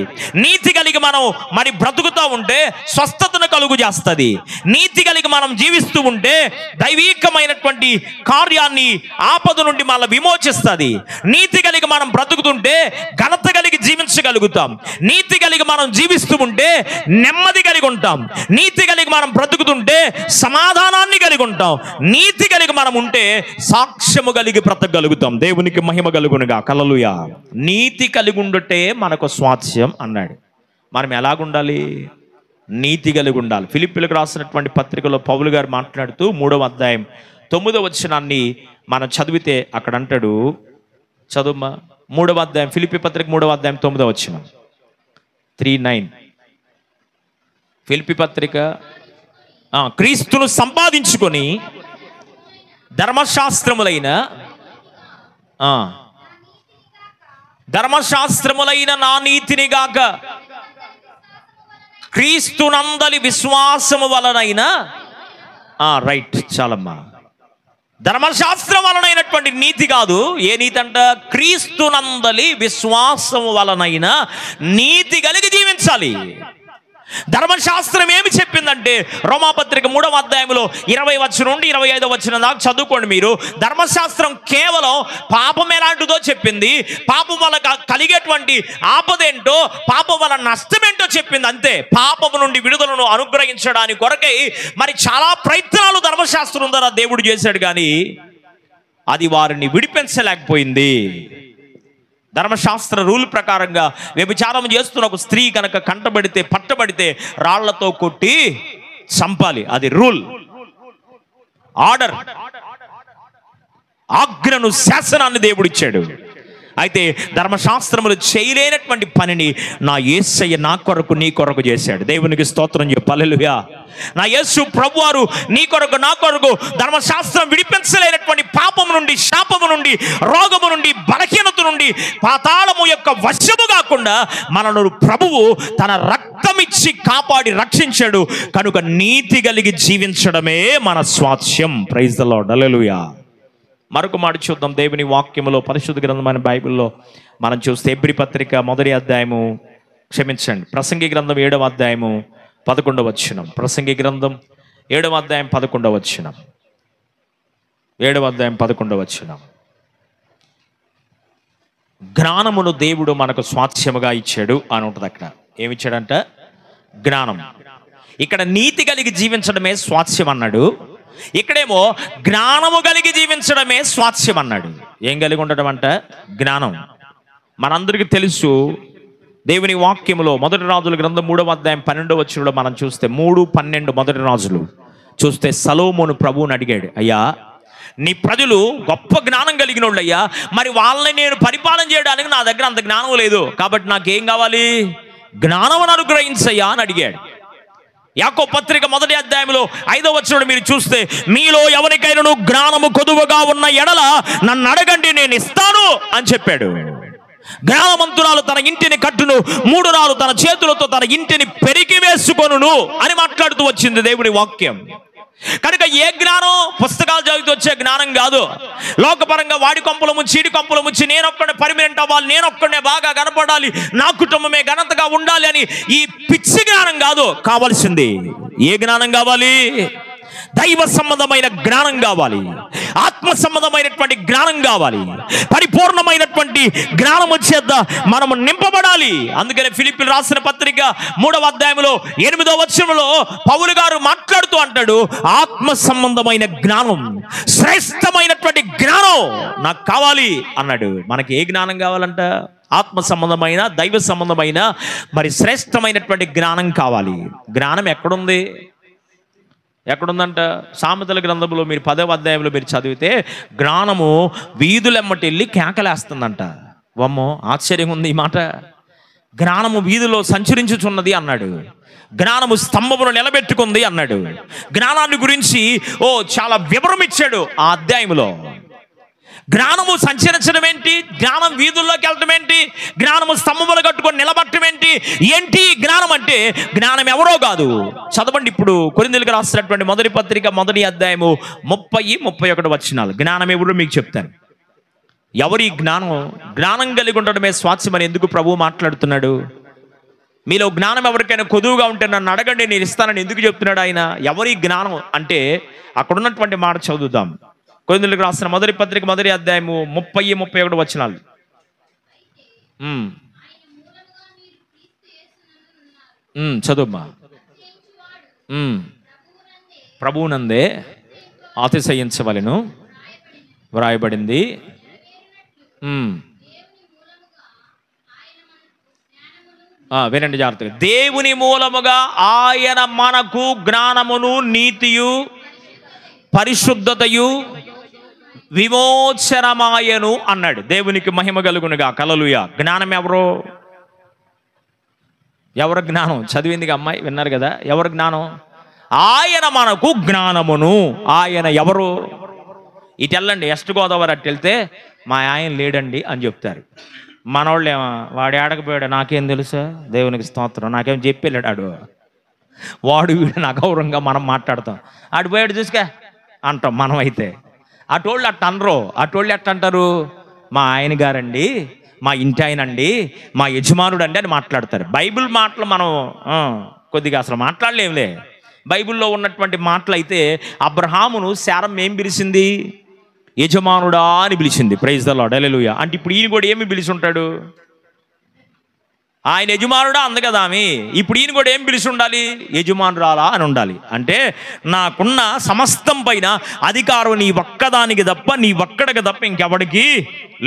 నీతి కలిగి మనం మరి బ్రతుకుతూ ఉంటే స్వస్థతను కలుగు చేస్తుంది. నీతి కలిగి మనం జీవిస్తూ ఉంటే దైవీకమైనటువంటి కార్యాన్ని ఆపద నుండి మన విమోచిస్తుంది. నీతి కలిగి మనం బ్రతుకుతుంటే ఘనత కలిగి జీవించగలుగుతాం. నీతి కలిగి మనం జీవిస్తూ ఉంటే నెమ్మది కలిగి ఉంటాం. నీతి కలిగి మనం బ్రతుకుతుంటే సమాధానాన్ని కలిగి ఉంటాం. నీతి కలిగి మనం ఉంటే సాక్ష్యము కలిగి బ్రతకగలుగుతాం. దేవునికి మహిమ కలుగునుగా. హల్లెలూయా. నీతి కలిగి ఉండుటే మనకు స్వాస్థ్యం అన్నాడు. మనం ఎలాగుండాలి? నీతి కలిగి ఉండాలి. ఫిలిప్పీలకు రాసినటువంటి పత్రికలో పౌలు గారు మాట్లాడుతూ 3వ అధ్యాయం 9వ వచనాన్ని మనం చదివితే అక్కడ అంటాడు, చదువుమా. 3వ అధ్యాయం, ఫిలిప్పీ పత్రిక 3వ అధ్యాయం 9వ వచనం. 3:9. ఫిలిప్పీ పత్రిక. క్రీస్తును సంపాదించుకొని ధర్మశాస్త్రములైన నా నీతిని గాక క్రీస్తునందలి విశ్వాసము వలనైనా. రైట్, చాలమ్మా. ధర్మశాస్త్రం వలనైనటువంటి నీతి కాదు. ఏ నీతి అంట? క్రీస్తునందలి విశ్వాసము వలనైనా నీతి కలిగి జీవించాలి. ధర్మశాస్త్రం ఏమి చెప్పిందంటే రోమాపత్రిక 3వ అధ్యాయంలో 20 వచనం నుండి 25వ వచనం దాకా చదువుకోండి మీరు. ధర్మశాస్త్రం కేవలం పాపం ఎలాంటిదో చెప్పింది, పాపం వల్ల కలిగేటువంటి ఆపదేంటో, పాపం వల్ల నష్టమేంటో చెప్పింది. అంతే. పాపము నుండి విడుదలను అనుగ్రహించడానికి కొరకై మరి చాలా ప్రయత్నాలు ధర్మశాస్త్రం ద్వారా దేవుడు చేశాడు, కానీ అది వారిని విడిపించలేకపోయింది. ధర్మశాస్త్ర రూల్ ప్రకారంగా వ్యభిచారం చేస్తున్న ఒక స్త్రీ కనుక కంటబడితే, పట్టబడితే రాళ్లతో కొట్టి చంపాలి. అది రూల్, ఆర్డర్, ఆజ్ఞను, శాసనాన్ని దేవుడిచ్చాడు. అయితే ధర్మశాస్త్రములు చేయలేనటువంటి పనిని నా యేసయ్య నా కొరకు నీ కొరకు చేశాడు. దేవునికి స్తోత్రం చెప్పు. హల్లెలూయా. నా యేసు ప్రభువారు నీ కొరకు నా కొరకు ధర్మశాస్త్రం విడిపించలేనటువంటి పాపం నుండి, శాపము నుండి, రోగము నుండి, బలహీనత నుండి, పాతాళము యొక్క వశము కాకుండా మనను ప్రభువు తన రక్తమిచ్చి కాపాడి రక్షించాడు. కనుక నీతి కలిగి జీవించడమే మన స్వాస్థ్యం. Praise the lord. హల్లెలూయా. మరొక మాట చూద్దాం దేవుని వాక్యములో, పరిశుద్ధ గ్రంథమైన బైబిల్లో మనం చూస్తే హెబ్రీ పత్రిక మొదటి అధ్యాయము, ప్రసంగి గ్రంథం 7వ అధ్యాయము 11వ వచనం. ప్రసంగి గ్రంథం 7వ అధ్యాయం 11వ వచనం. 7వ అధ్యాయం 11వ వచనం. జ్ఞానమును దేవుడు మనకు స్వాస్థ్యముగా ఇచ్చాడు అని ఉంటుంది. అక్కడ ఏమిచ్చాడంట? జ్ఞానం. ఇక్కడ నీతి కలిగి జీవించడమే స్వాస్థ్యం అన్నాడు, ఇక్కడేమో జ్ఞానము కలిగి జీవించడమే స్వాస్థ్యం అన్నాడు. ఏం కలిగి ఉండడం అంట? జ్ఞానం. మనందరికీ తెలుసు దేవుని వాక్యములో మొదటి రాజుల గ్రంథం 3వ అధ్యాయం 12వ వచనంలో మనం చూస్తే 3:12 మొదటి రాజులు చూస్తే సొలొమోను ప్రభువుని అడిగాడు, అయ్యా నీ ప్రజలు గొప్ప జ్ఞానం కలిగిన వాళ్ళు అయ్యా, మరి వాళ్ళని నేను పరిపాలన చేయడానికి నా దగ్గర అంత జ్ఞానం లేదు, కాబట్టి నాకేం కావాలి? జ్ఞానమును అనుగ్రహించయ్యా అని అడిగాడు. యాకోబు పత్రిక మొదటి అధ్యాయంలో 5వ వచనం మీరు చూస్తే, మీలో ఎవరికైనా జ్ఞానము కొదువగా ఉన్న ఎడల నన్ను అడగండి నేను ఇస్తాను అని చెప్పాడు. జ్ఞానవంతురాలు తన ఇంటిని కట్టును, మూఢురాలు తన చేతులతో తన ఇంటిని పెరికి వేసుకొనును అని మాట్లాడుతూ వచ్చింది దేవుని వాక్యం. కనుక ఏ జ్ఞానం పుస్తకాలు చదివితే వచ్చే జ్ఞానం కాదు. లోకపరంగా వాడి కొంపలు ముంచి చీడి కొంపలు ముంచి నేనొక్కడే పర్మనెంట్ అవ్వాలి, నేనొక్కడే బాగా కనపడాలి, నా కుటుంబమే ఘనతగా ఉండాలి అని ఈ పిచ్చి జ్ఞానం కాదు కావాల్సింది. ఏ జ్ఞానం కావాలి? దైవ సంబంధమైన జ్ఞానం కావాలి, ఆత్మ సంబంధమైనటువంటి జ్ఞానం కావాలి, పరిపూర్ణమైనటువంటి జ్ఞానం చేత మనము నింపబడాలి. అందుకనే ఫిలిప్పీయులకు రాసిన పత్రిక 3వ అధ్యాయంలో 8వ వచనంలో పౌలు గారు మాట్లాడుతూ అంటాడు, ఆత్మ సంబంధమైన జ్ఞానం, శ్రేష్టమైనటువంటి జ్ఞానం నాకు కావాలి అన్నాడు. మనకి ఏ జ్ఞానం కావాలంట? ఆత్మ సంబంధమైన, దైవ సంబంధమైన, మరి శ్రేష్టమైనటువంటి జ్ఞానం కావాలి. జ్ఞానం ఎక్కడుంది? ఎక్కడుందంట? సామెతల గ్రంథంలో మీరు 10వ అధ్యాయంలో మీరు చదివితే జ్ఞానము వీధులెమ్మటి వెళ్ళి కేకలేస్తుందంట. వమ్మో, ఆశ్చర్యంగా ఉంది ఈ మాట. జ్ఞానము వీధిలో సంచరించుచున్నది అన్నాడు, జ్ఞానము స్తంభమును నిలబెట్టుకుంది అన్నాడు. జ్ఞానాన్ని గురించి చాలా వివరం ఇచ్చాడు ఆ అధ్యాయంలో. జ్ఞానము సంచరించడం ఏంటి? జ్ఞానం వీధుల్లోకి వెళ్ళటం ఏంటి? జ్ఞానము స్తంభములు కట్టుకొని నిలబట్టడం ఏంటి? ఏంటి జ్ఞానం అంటే? జ్ఞానం ఎవరో కాదు. చదవండి ఇప్పుడు కొరింథీయులకు రాసినటువంటి మొదటి పత్రిక మొదటి అధ్యాయము 30-31 వచనాలు. జ్ఞానం ఎవరు మీకు చెప్తాను. ఎవరి జ్ఞానం? జ్ఞానం కలిగి ఉండడమే స్వాస్థ్యం అని ఎందుకు ప్రభువు మాట్లాడుతున్నాడు? మీలో జ్ఞానం ఎవరికైనా కొదువుగా ఉంటే నన్ను అడగండి నేను ఇస్తానని ఎందుకు చెప్తున్నాడు ఆయన? ఎవరి జ్ఞానం అంటే అక్కడ ఉన్నటువంటి మాట చదువుదాం. కొరింథీయులకు రాసిన మొదటి పత్రిక మొదటి అధ్యాయము 30-31 వచనాలు. చదువుమా. ప్రభువునందే అతిశయించవలెను వ్రాయబడింది. వినండి జాగ్రత్తగా. దేవుని మూలముగా ఆయన మనకు జ్ఞానమును, నీతియు, పరిశుద్ధతయు, విమోచనమాయను అన్నాడు. దేవునికి మహిమ కలుగునుగా. హల్లెలూయా. జ్ఞానం ఎవరు? ఎవరి జ్ఞానం? చదివిందిగా అమ్మాయి, విన్నారు కదా. ఎవరి జ్ఞానం? ఆయన మనకు జ్ఞానమును. ఆయన ఎవరు? ఇటు వెళ్ళండి, వెస్ట్ గోదావరి అటు వెళ్తే మా ఆయన లేడండి అని చెప్తారు. మనోళ్ళు ఏమో వాడు ఏడకపోయాడు, నాకేం తెలుసా, దేవునికి స్తోత్రం, నాకేం చెప్పి వెళ్ళాడు వాడు, వీడు అగౌరవంగా మనం మాట్లాడతాం. ఆడు పోయాడు చూసుకా అంటాం మనం. అయితే అటోళ్ళు అట్ట అనరు. అటోళ్ళు ఎట్ట అంటారు? మా ఆయన గారండి, మా ఇంటి ఆయన అండి, మా యజమానుడు అండి అని మాట్లాడతారు. బైబిల్ మాటలు మనం కొద్దిగా అసలు మాట్లాడలేములే. బైబిల్లో ఉన్నటువంటి మాటలు అయితే అబ్రహామును శారమ్మ ఏం పిలిచింది? యజమానుడా అని పిలిచింది. Praise the lord. హల్లెలూయా. అంటే ఇప్పుడు ఈయన కూడా ఏమి పిలిచి ఉంటాడు? ఆయన యజమానుడా అంది కదా ఆమె. ఇప్పుడు ఈయన కూడా ఏం పిలిచి ఉండాలి? యజమానురాలా అని ఉండాలి. అంటే నాకున్న సమస్తం పైన అధికారం నీ ఒక్కదానికి తప్ప, నీ ఒక్కడికి తప్ప ఇంకెవడికి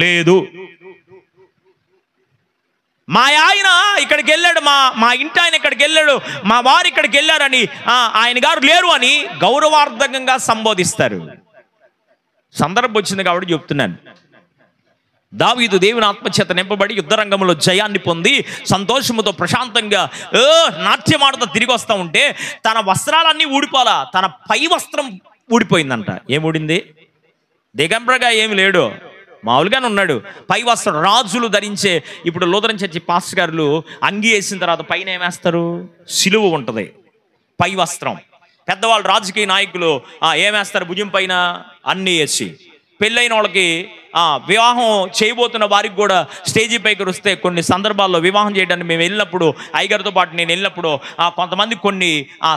లేదు. మా ఆయన ఇక్కడికి వెళ్ళాడు, మా ఇంటి ఆయన ఇక్కడికి వెళ్ళాడు, మా వారు ఇక్కడికి వెళ్ళారని, ఆయన గారు లేరు అని గౌరవార్థకంగా సంబోధిస్తారు. సందర్భం వచ్చింది కాబట్టి చెప్తున్నాను. దావీదు దేవుని ఆత్మచేత నింపబడి యుద్ధరంగంలో జయాన్ని పొంది సంతోషముతో ప్రశాంతంగా నాట్యమాడుతూ తిరిగి వస్తూ ఉంటే తన వస్త్రాలన్నీ ఊడిపోలా, తన పై వస్త్రం ఊడిపోయిందంట. ఏమూడింది? దిగంబరగా ఏమి లేడు, మామూలుగానే ఉన్నాడు. పై వస్త్రం రాజులు ధరించే, ఇప్పుడు లూథరన్ చర్చి పాస్టర్ గారులు అంగి వేసిన తర్వాత పైన ఏమేస్తారు? సిలువ ఉంటుంది, పై వస్త్రం. పెద్దవాళ్ళు రాజకీయ నాయకులు ఏమేస్తారు? భుజం పైన అన్నీ వేసి. పెళ్ళైన వాళ్ళకి వివాహం చేయబోతున్న వారికి కూడా స్టేజీ పైకి వస్తే కొన్ని సందర్భాల్లో వివాహం చేయడానికి మేము వెళ్ళినప్పుడు, అయ్యగారితో పాటు నేను వెళ్ళినప్పుడు కొంతమంది కొన్ని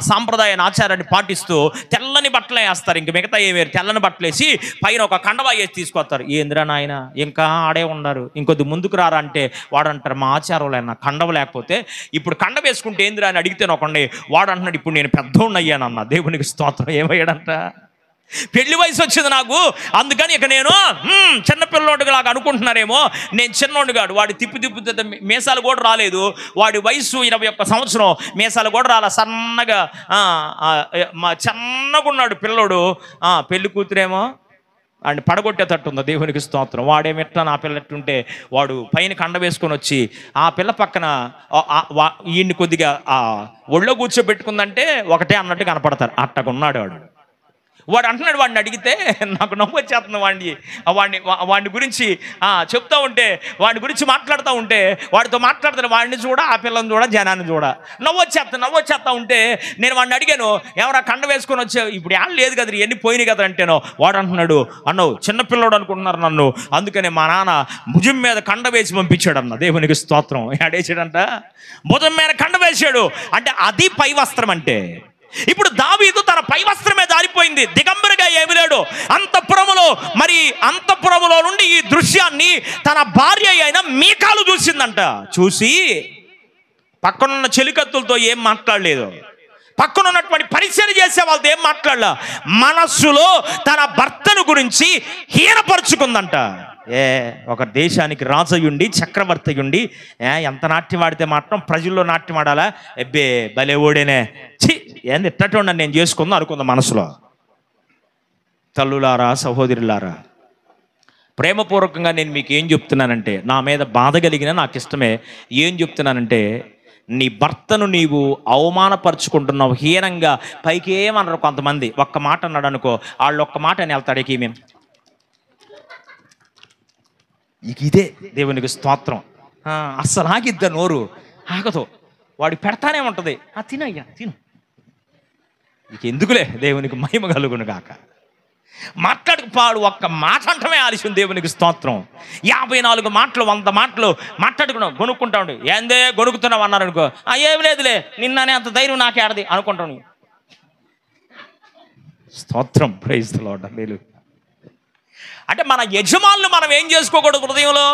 సాంప్రదాయ ఆచారాన్ని పాటిస్తూ తెల్లని బట్టలు వేస్తారు. ఇంక మిగతా ఏమేరు తెల్లని బట్టలు వేసి పైన ఒక కండవా వేసి తీసుకొస్తారు. ఏందిరా నాయన ఇంకా ఆడే ఉన్నారు, ఇంకొద్ది ముందుకు రారా అంటే వాడు అంటారు మా ఆచారంలో అన్న కండవ లేకపోతే. ఇప్పుడు కండ వేసుకుంటే ఏందిరా అని అడిగితే నొకండి వాడు అంటున్నాడు ఇప్పుడు నేను పెద్దోడిని అయ్యానన్న. దేవునికి స్తోత్రం. ఏమయ్యాడంట? పెళ్లి వయసు వచ్చింది నాకు, అందుకని ఇక నేను చిన్నపిల్లోడుగా లాగా అనుకుంటున్నారేమో, నేను చిన్నోడు కాడు. వాడి తిప్పితే మీసాలు కూడా రాలేదు, వాడి వయసు 21 సంవత్సరం, మీసాలు కూడా రాలే, సన్నగా చిన్నగా ఉన్నాడు పిల్లోడు. పెళ్లి కూతురేమో వాడిని పడగొట్టేటట్టుందో. దేవునికి స్తోత్రం. వాడేమిట్టా నా పిల్లట్టుంటే వాడు పైన కండ వేసుకొని వచ్చి ఆ పిల్ల పక్కన ఈయన్ని కొద్దిగా ఒళ్ళో కూర్చోబెట్టుకుందంటే ఒకటే అన్నట్టు కనపడతారు. అట్టకున్నాడు వాడు. వాడు అంటున్నాడు, వాడిని అడిగితే నాకు నవ్వు వచ్చేస్తుంది. వాడిని గురించి చెప్తా ఉంటే, వాడి గురించి మాట్లాడుతూ ఉంటే, వాడితో మాట్లాడుతాను, వాడిని చూడ ఆ పిల్లని చూడ జనాన్ని చూడ నవ్వు వచ్చేస్తా ఉంటే నేను వాడిని అడిగాను, ఎవరా కండ వేసుకొని వచ్చావు? ఇప్పుడు ఏం లేదు కదా, ఎన్ని పోయినాయి కదా అంటేనో. వాడు అంటున్నాడు, అన్నో చిన్నపిల్లడు అనుకుంటున్నారు నన్ను, అందుకనే మా నాన్న భుజం మీద కండ వేసి పంపించాడు అన్న. దేవునికి స్తోత్రం. ఆడేసాడంట, భుజం మీద కండ వేసాడు అంటే అది పై వస్త్రం అంటే. ఇప్పుడు దావీదు తన పై వస్త్రమే జారిపోయింది, దిగంబరిగా ఏమి లేడు. అంతఃపురములో నుండి ఈ దృశ్యాన్ని తన భార్య అయిన మీకాలు చూసిందంట. చూసి పక్కనున్న చెలికత్తులతో ఏం మాట్లాడలేదు, పక్కన ఉన్నటువంటి పరిచయం చేసే వాళ్ళతో ఏం మాట్లాడలా, మనస్సులో తన భర్తను గురించి హీనపరుచుకుందంట. ఒక దేశానికి రాజయుండి చక్రవర్తి ఉండి ఎంత నాట్యం ఆడితే మాత్రం ప్రజల్లో నాట్యం ఆడాలా? ఎబ్బే భలే ఓడేనే, ఛీ ఏంది ఇట్టట్టు నేను చేసుకుందాం అనుకుందా మనసులో. తల్లులారా, సహోదరులారా, ప్రేమపూర్వకంగా నేను మీకు ఏం చెప్తున్నానంటే, నా మీద బాధ కలిగిన నాకు ఇష్టమే. ఏం చెప్తున్నానంటే, నీ భర్తను నీవు అవమానపరుచుకుంటున్నావు హీనంగా. పైకి ఏమన్నారు కొంతమంది, ఒక్క మాట అన్నాడు అనుకో, వాళ్ళు ఒక్క మాట అని వెళ్తాడు, ఈమె ఇదే. దేవునికి స్తోత్రం. అస్సలు ఆగిద్ద నోరు ఆగదు, వాడు పెడతానే ఉంటుంది. తినయ్యా తిను, ఇక ఎందుకులే, దేవునికి మహిమ కలుగును గాక. మాట్లాడుకుపాడు ఒక్క మాట అంటమే ఆలస్యం. దేవునికి స్తోత్రం. 54 మాటలు 100 మాటలు మాట్లాడుకున్నావు, గొనుక్కుంటా ఉండి. ఏందే గొనుకుతున్నావు అన్నారు అనుకో, ఏమి లేదులే నిన్ననే అంత ధైర్యం నాకే ఆడది అనుకుంటాను. స్తోత్రం. Praise the lord. హల్లెలూయా. అంటే మన యజమానులు మనం ఏం చేసుకోకూడదు, హృదయంలో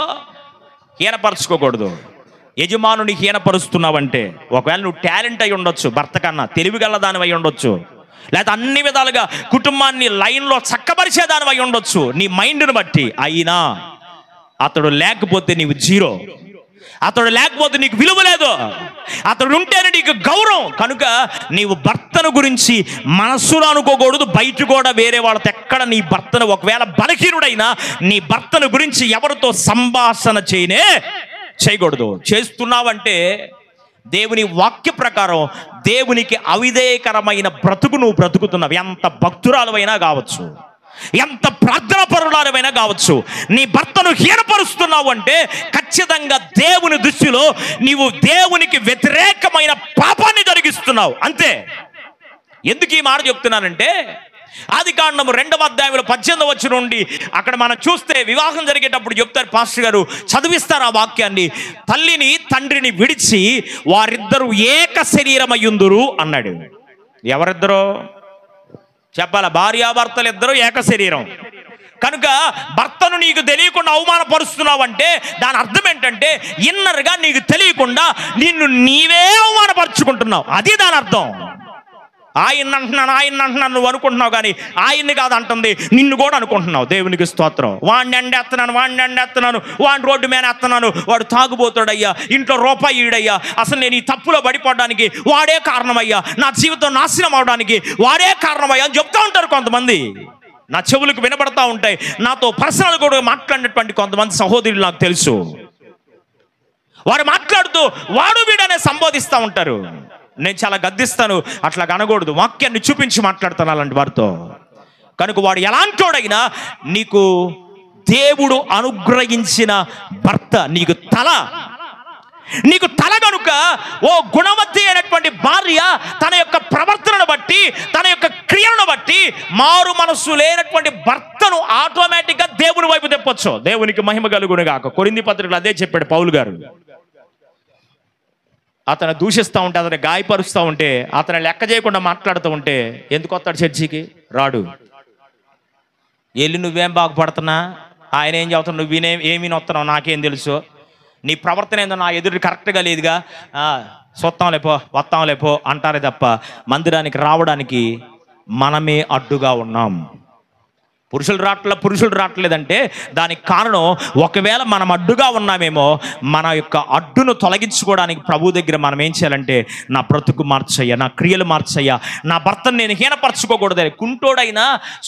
హీనపరచుకోకూడదు. యజమానుని హీనపరుస్తున్నావంటే, ఒకవేళ నువ్వు టాలెంట్ అయి ఉండొచ్చు, భర్త కన్నా తెలివిగల దానివై ఉండొచ్చు, లేకపోతే అన్ని విధాలుగా కుటుంబాన్ని లైన్లో చక్కబరిచేదానివై ఉండొచ్చు నీ మైండ్ని బట్టి. అయినా అతడు లేకపోతే నీవు జీరో, అతడు లేకపోతే నీకు విలువ లేదు, అతడు ఉంటేనే నీకు గౌరవం. కనుక నీవు భర్తను గురించి మనస్సులో అనుకోకూడదు, బయట కూడా వేరే వాళ్ళతో ఎక్కడ నీ భర్తను, ఒకవేళ బలహీనుడైనా నీ భర్తను గురించి ఎవరితో సంభాషణ చేయకూడదు. చేస్తున్నావంటే దేవుని వాక్య ప్రకారం దేవునికి అవిధేయకరమైన బ్రతుకు నువ్వు బ్రతుకుతున్నావు. ఎంత భక్తురాలవైనా కావచ్చు, ఎంత ప్రార్థనాపరురాలైనా కావచ్చు, నీ భర్తను హీనపరుస్తున్నావు అంటే ఖచ్చితంగా దేవుని దృష్టిలో నీవు దేవునికి వ్యతిరేకమైన పాపాన్ని జరిగిస్తున్నావు అంతే. ఎందుకు ఈ మాట చెప్తున్నానంటే, ఆదికాండము 2వ అధ్యాయంలో 18వ వచనం నుండి అక్కడ మనం చూస్తే వివాహం జరిగేటప్పుడు చెప్తారు, పాస్టర్ గారు చదివిస్తారు ఆ వాక్యాన్ని. తల్లిని తండ్రిని విడిచి వారిద్దరూ ఏక శరీరమయ్యుందురు అన్నాడు. ఎవరిద్దరూ చెప్పాల? భార్యాభర్తలు ఇద్దరు ఏక శరీరం. కనుక భర్తను నీకు తెలియకుండా అవమానపరుస్తున్నావంటే దాని అర్థం ఏంటంటే, ఇన్నర్గా నీకు తెలియకుండా నిన్ను నీవే అవమానపరుచుకుంటున్నావు. అది దాని అర్థం. ఆయన అంటున్నాను నువ్వు అనుకుంటున్నావు, కానీ ఆయన్ని కాదు అంటుంది, నిన్ను కూడా అనుకుంటున్నావు. దేవునికి స్తోత్రం. వాడిని ఎండేస్తున్నాను, వాడిని రోడ్డు మీద ఎత్తున్నాను, వాడు తాగుబోతాడయ్యా, ఇంట్లో రూపాయి ఈడయ్యా, అసలు నేను ఈ తప్పులో పడిపోవడానికి వాడే కారణమయ్యా, నా జీవితం నాశనం అవడానికి వాడే కారణమయ్యా అని చెప్తా ఉంటారు కొంతమంది. నా చెవులకు వినబడతా ఉంటాయి. నాతో పర్సనల్ కూడా మాట్లాడినటువంటి కొంతమంది సహోదరులు నాకు తెలుసు. వారు మాట్లాడుతూ వాడు వీడనే సంబోధిస్తూ ఉంటారు. నేను చాలా గద్దిస్తాను, అట్లా కనకూడదు. వాక్యాన్ని చూపించి మాట్లాడుతాను అలాంటి వారితో. కనుక వాడు ఎలాంటోడైనా నీకు దేవుడు అనుగ్రహించిన భర్త నీకు తల. నీకు తల కనుక ఓ గుణవతి అయినటువంటి భార్య తన యొక్క ప్రవర్తనను బట్టి, తన యొక్క క్రియలను బట్టి మారు మనస్సు లేనటువంటి భర్తను ఆటోమేటిక్గా దేవుని వైపు తెప్పొచ్చు. దేవునికి మహిమ కలుగును గాక. కొరింథీ పత్రికలో అదే చెప్పాడు పౌలు గారు. అతను దూషిస్తూ ఉంటే, అతను గాయపరుస్తూ ఉంటే, అతను లెక్క చేయకుండా మాట్లాడుతూ ఉంటే ఎందుకు వస్తాడు చర్చికి? రాడు. వెళ్ళి నువ్వేం బాగుపడుతున్నా, ఆయన ఏం చదువుతున్నావు, నువ్వేమీ వస్తున్నావు, నాకేం తెలుసు, నీ ప్రవర్తన ఏందో నా ఎదురు కరెక్ట్గా లేదుగా, చూస్తాంలేపో వస్తాంలేపో అంటారే తప్ప మందిరానికి రావడానికి మనమే అడ్డుగా ఉన్నాం. పురుషులు రావట్లేదంటే దానికి కారణం, ఒకవేళ మనం అడ్డుగా ఉన్నామేమో, మన యొక్క అడ్డును తొలగించుకోవడానికి ప్రభు దగ్గర మనం ఏం చేయాలంటే, నా బ్రతుకు మార్చయ్యా, నా క్రియలు మార్చయ్యా, నా భర్తను నేను హీనపరచుకోకూడదని. కుంటోడైనా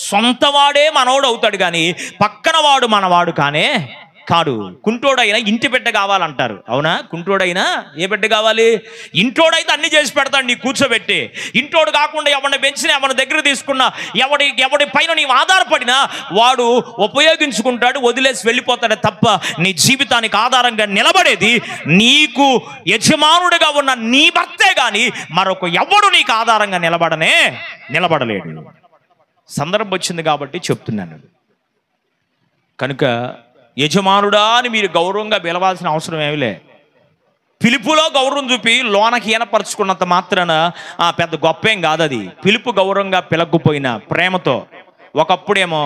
సొంతవాడే మనోడు అవుతాడు, కానీ పక్కన వాడు మనవాడు కానే కాడు. కుంటోడైనా ఇంటి బిడ్డ కావాలంటారు, అవునా? కుంటోడైనా ఏ బిడ్డ కావాలి? ఇంటోడైతే అన్ని చేసి పెడతాడు నీ కూర్చోబెట్టి. ఇంటోడు కాకుండా ఎవరిని పెంచినా, ఎవరి దగ్గర తీసుకున్నా, ఎవడి పైన నీవు ఆధారపడినా వాడు ఉపయోగించుకుంటాడు, వదిలేసి వెళ్ళిపోతాడే తప్ప నీ జీవితానికి ఆధారంగా నిలబడేది నీకు యజమానుడిగా ఉన్న నీ భర్తే కానీ మరొక ఎవడు నీకు ఆధారంగా నిలబడలేడు. సందర్భం వచ్చింది కాబట్టి చెప్తున్నాను. కనుక యజమానుడా అని మీరు గౌరవంగా పిలవాల్సిన అవసరం ఏమిలే. పిలుపులో గౌరవం చూపి లోనకి హీనపరుచుకున్నంత మాత్రాన పెద్ద గొప్పేం కాదు అది. పిలుపు గౌరవంగా పిలకపోయినా ప్రేమతో. ఒకప్పుడేమో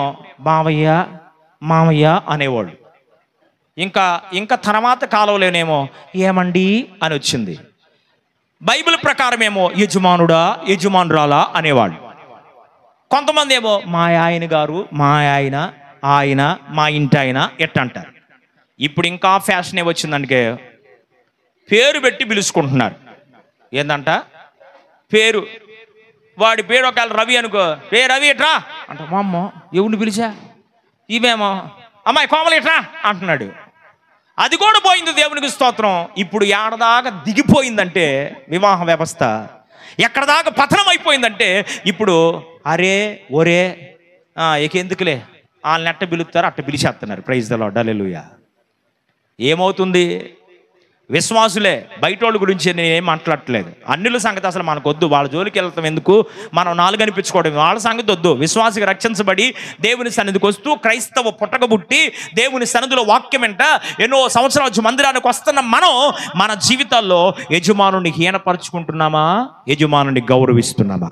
మావయ్య అనేవాళ్ళు, ఇంకా తర్వాత కాలంలోనేమో ఏమండి అని వచ్చింది. బైబిల్ ప్రకారం ఏమో యజమానుడా యజమానురాలా అనేవాళ్ళు. కొంతమంది ఏమో మా ఆయన గారు, మా ఆయన, మా ఇంటి ఆయన ఎట్టంటారు. ఇప్పుడు ఇంకా ఫ్యాషన్ వచ్చిందంటే పేరు పెట్టి పిలుచుకుంటున్నారు. ఏందంట పేరు? వాడి పేరు ఒకవేళ రవి అనుకో, రవి ఎట్రా అంట. మా అమ్మ ఎవరిని పిలిచా? ఇవేమో అమ్మాయి కోమలి ఎట్రా అంటున్నాడు. అది కూడా పోయింది, దేవునికి స్తోత్రం. ఇప్పుడు ఏడదాకా దిగిపోయిందంటే వివాహ వ్యవస్థ, ఎక్కడ దాకా పతనం అయిపోయిందంటే ఇప్పుడు అరే ఒరే ఎందుకులే వాళ్ళని ఎట్ట పిలుస్తారు అట్ట పిలిచేస్తున్నారు. ప్రైజ్ ద లార్డ్, హల్లెలూయా. ఏమవుతుంది? విశ్వాసులే, బయట వాళ్ళ గురించి నేను ఏం మాట్లాడట్లేదు. అన్యుల సంగతి అసలు మనకు వద్దు, వాళ్ళ జోలికి వెళ్తాం ఎందుకు, మనం నాలుగు అనిపించుకోవడం, వాళ్ళ సంగతి వద్దు. విశ్వాసిగా రక్షించబడి దేవుని సన్నిధికి వస్తూ క్రైస్తవ పుట్టకబుట్టి దేవుని సన్నిధిలో వాక్యం వెంట ఎన్నో సంవత్సరాల నుంచి మందిరానికి వస్తున్న మనం మన జీవితాల్లో యజమానుని హీనపరుచుకుంటున్నామా, యజమానుని గౌరవిస్తున్నామా?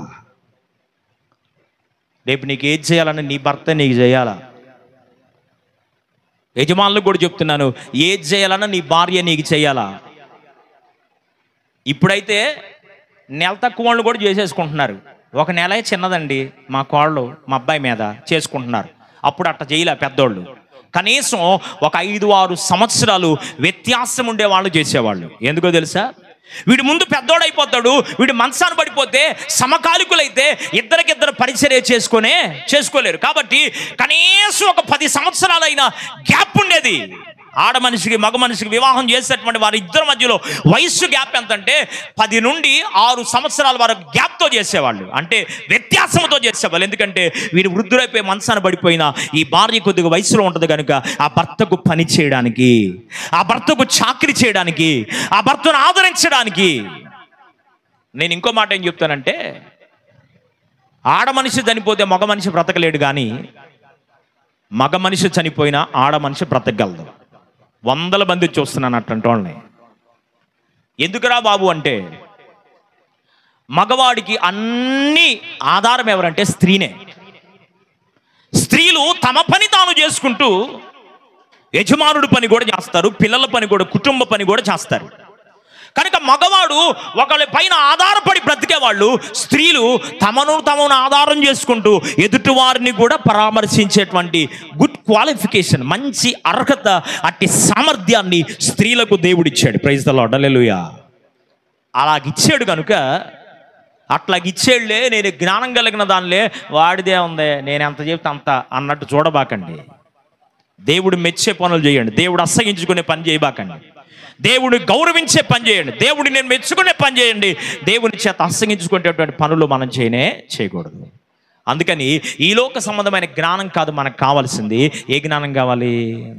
రేపు నీకు ఏది చేయాలని నీ భర్త నీకు చేయాలా? యజమానులకు కూడా చెప్తున్నాను, ఏది చేయాలన్నా నీ భార్య నీకు చేయాలా? ఇప్పుడైతే నెల తక్కువ వాళ్ళు కూడా చేసేసుకుంటున్నారు. ఒక నెల చిన్నదండి మా కోళ్ళు మా అబ్బాయి మీద చేసుకుంటున్నారు. అప్పుడు అట్ట చేయలే పెద్దోళ్ళు. కనీసం ఒక 5-6 సంవత్సరాలు వ్యత్యాసం ఉండే వాళ్ళు చేసేవాళ్ళు. ఎందుకో తెలుసా? వీడు ముందు పెద్దోడైపోతాడు, వీడు మనసాన్ని పడిపోతే సమకాలికులైతే ఇద్దరికిద్దరు పరిచర్య చేసుకోలేరు. కాబట్టి కనీసం ఒక 10 సంవత్సరాలైనా గ్యాప్ ఉండేది. ఆడ మనిషికి మగ మనిషికి వివాహం చేసేటువంటి వారి ఇద్దరి మధ్యలో వయస్సు గ్యాప్ ఎంత అంటే 10 నుండి 6 సంవత్సరాల వరకు గ్యాప్తో చేసేవాళ్ళు, అంటే వ్యత్యాసంతో చేసేవాళ్ళు. ఎందుకంటే వీడు వృద్ధులైపోయి మనసాన పడిపోయినా ఈ భార్య కొద్దిగా వయసులో ఉంటుంది కనుక ఆ భర్తకు పని చేయడానికి, ఆ భర్తకు చాకరీ చేయడానికి, ఆ భర్తను ఆదరించడానికి. నేను ఇంకో మాట ఏం చెప్తానంటే, ఆడ మనిషి చనిపోతే మగ మనిషి బ్రతకలేడు, కానీ మగ మనిషి చనిపోయినా ఆడ మనిషి బ్రతకగలదు. 100 మంది చూస్తున్నాను అట్లాంటి వాళ్ళని. ఎందుకురా బాబు అంటే, మగవాడికి అన్ని ఆధారం ఎవరంటే స్త్రీనే. స్త్రీలు తమ పని తాను చేసుకుంటూ యజమానుడి పని కూడా చేస్తారు, పిల్లల పని కూడా, కుటుంబ పని కూడా చేస్తారు. కనుక మగవాడు ఒకళ్ళ పైన ఆధారపడి బ్రతికేవాళ్ళు, స్త్రీలు తమను ఆధారం చేసుకుంటూ ఎదుటి వారిని కూడా పరామర్శించేటువంటి గుడ్ క్వాలిఫికేషన్, మంచి అర్హత, అట్టి సామర్థ్యాన్ని స్త్రీలకు దేవుడిచ్చాడు. ప్రైజ్ ద లార్డ్, హల్లెలూయా. అలాగిచ్చాడు కనుక అట్లాగిచ్చేళ్లే నేను జ్ఞానం కలిగిన దానిలే వాడిదే ఉంది, నేను ఎంత చెప్తే అంత అన్నట్టు చూడబాకండి. దేవుడు మెచ్చే పనులు చేయండి, దేవుడు అసహించుకునే పని చేయబాకండి, దేవుని గౌరవించే పని చేయండి, దేవుడిని నేను మెచ్చుకునే పని చేయండి. దేవుని చేత అసహించుకునేటువంటి పనులు మనం చేయకూడదు. అందుకని ఈ లోక సంబంధమైన జ్ఞానం కాదు మనకు కావాల్సింది. ఏ జ్ఞానం కావాలి?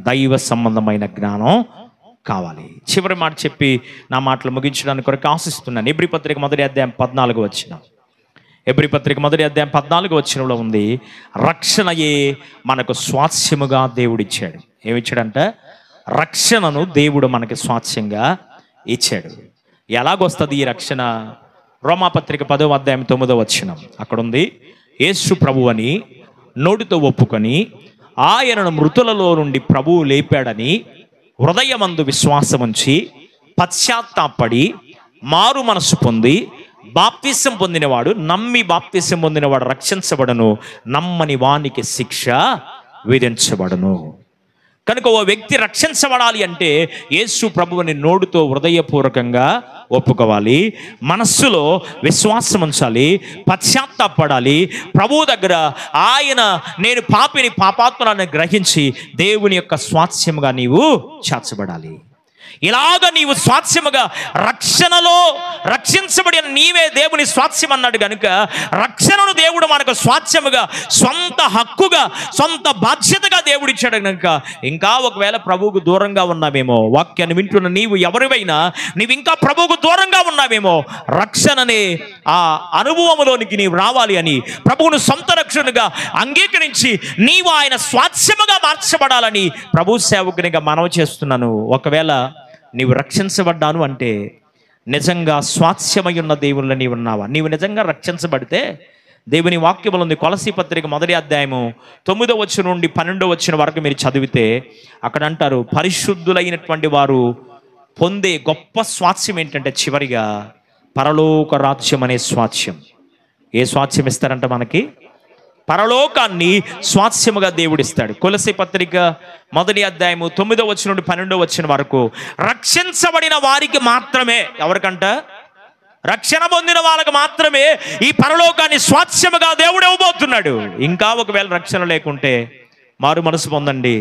దైవ సంబంధమైన జ్ఞానం కావాలి. చివరి మాట చెప్పి నా మాటలు ముగించడానికి కొరకు ఆశిస్తున్నాను. ఎబ్రీ పత్రిక 1వ అధ్యాయం 14వ వచనం. ఎబ్రీ పత్రిక 1వ అధ్యాయం 14వ వచనంలో ఉంది, రక్షణయే మనకు స్వాస్యముగా దేవుడిచ్చాడు. ఏమిచ్చాడంట? రక్షణను దేవుడు మనకి స్వాస్యంగా ఇచ్చాడు. ఎలాగొస్తుంది ఈ రక్షణ? రోమాపత్రిక 10వ అధ్యాయం 9వ వచనం అక్కడ ఉంది, యేసు ప్రభు అని నోటితో ఒప్పుకొని ఆయనను మృతులలో నుండి ప్రభువు లేపాడని హృదయమందు విశ్వాసముంచి పశ్చాత్తాపడి మారు మనసు పొంది బాప్తిసం పొందినవాడు, నమ్మి బాప్తిసం పొందినవాడు రక్షించబడను, నమ్మని వానికి శిక్ష విధించబడను. కనుక ఓ వ్యక్తి రక్షించబడాలి అంటే యేసు ప్రభువుని నోటితో హృదయపూర్వకంగా ఒప్పుకోవాలి, మనస్సులో విశ్వాసం ఉంచాలి, పశ్చాత్తాపడాలి, ప్రభువు దగ్గర ఆయన నేను పాపిని పాపాత్మలను గ్రహించి దేవుని యొక్క స్వాస్యముగా నీవు చేర్చబడాలి. ఇలాగ నీవు స్వాస్యముగా రక్షణలో రక్షించబడిన నీవే దేవుని స్వాస్యం అన్నాడు కనుక రక్షణను దేవుడు మనకు స్వాస్యముగా, సొంత హక్కుగా, సొంత బాధ్యతగా దేవుడిచ్చాడు కనుక ఇంకా ఒకవేళ ప్రభువుకు దూరంగా ఉన్నావేమో, వాక్యాన్ని వింటున్న నీవు ఎవరివైనా నీవు ఇంకా ప్రభువుకు దూరంగా ఉన్నావేమో, రక్షణనే ఆ అనుభవంలోనికి నీవు రావాలి అని ప్రభువును సొంత రక్షణగా అంగీకరించి నీవు ఆయన స్వాస్యముగా మార్చబడాలని ప్రభు సేవకునిగా మనవి చేస్తున్నాను. ఒకవేళ నీవు రక్షించబడ్డాను అంటే నిజంగా స్వాస్యమై ఉన్న దేవుళ్ళ నీవు ఉన్నావా? నీవు నిజంగా రక్షించబడితే దేవుని వాక్యములు ఉంది. కొలసీ పత్రిక 1వ అధ్యాయము 9వ వచనం నుండి 12వ వచనం వరకు మీరు చదివితే అక్కడ అంటారు, పరిశుద్ధులైనటువంటి వారు పొందే గొప్ప స్వాస్యం ఏంటంటే చివరిగా పరలోక రాజ్యం అనే స్వాస్యం. ఏ స్వాస్యం ఇస్తారంట మనకి? పరలోకాన్ని స్వాస్యముగా దేవుడిస్తాడు. కొలసీ పత్రిక 1వ అధ్యాయము 9వ వచనం నుండి 12వ వచనం వరకు రక్షించబడిన వారికి మాత్రమే, ఎవరికంట? రక్షణ పొందిన వాళ్ళకి మాత్రమే ఈ పరలోకాన్ని స్వాస్యముగా దేవుడు ఇవ్వబోతున్నాడు. ఇంకా ఒకవేళ రక్షణ లేకుంటే మారు మనసు పొందండి,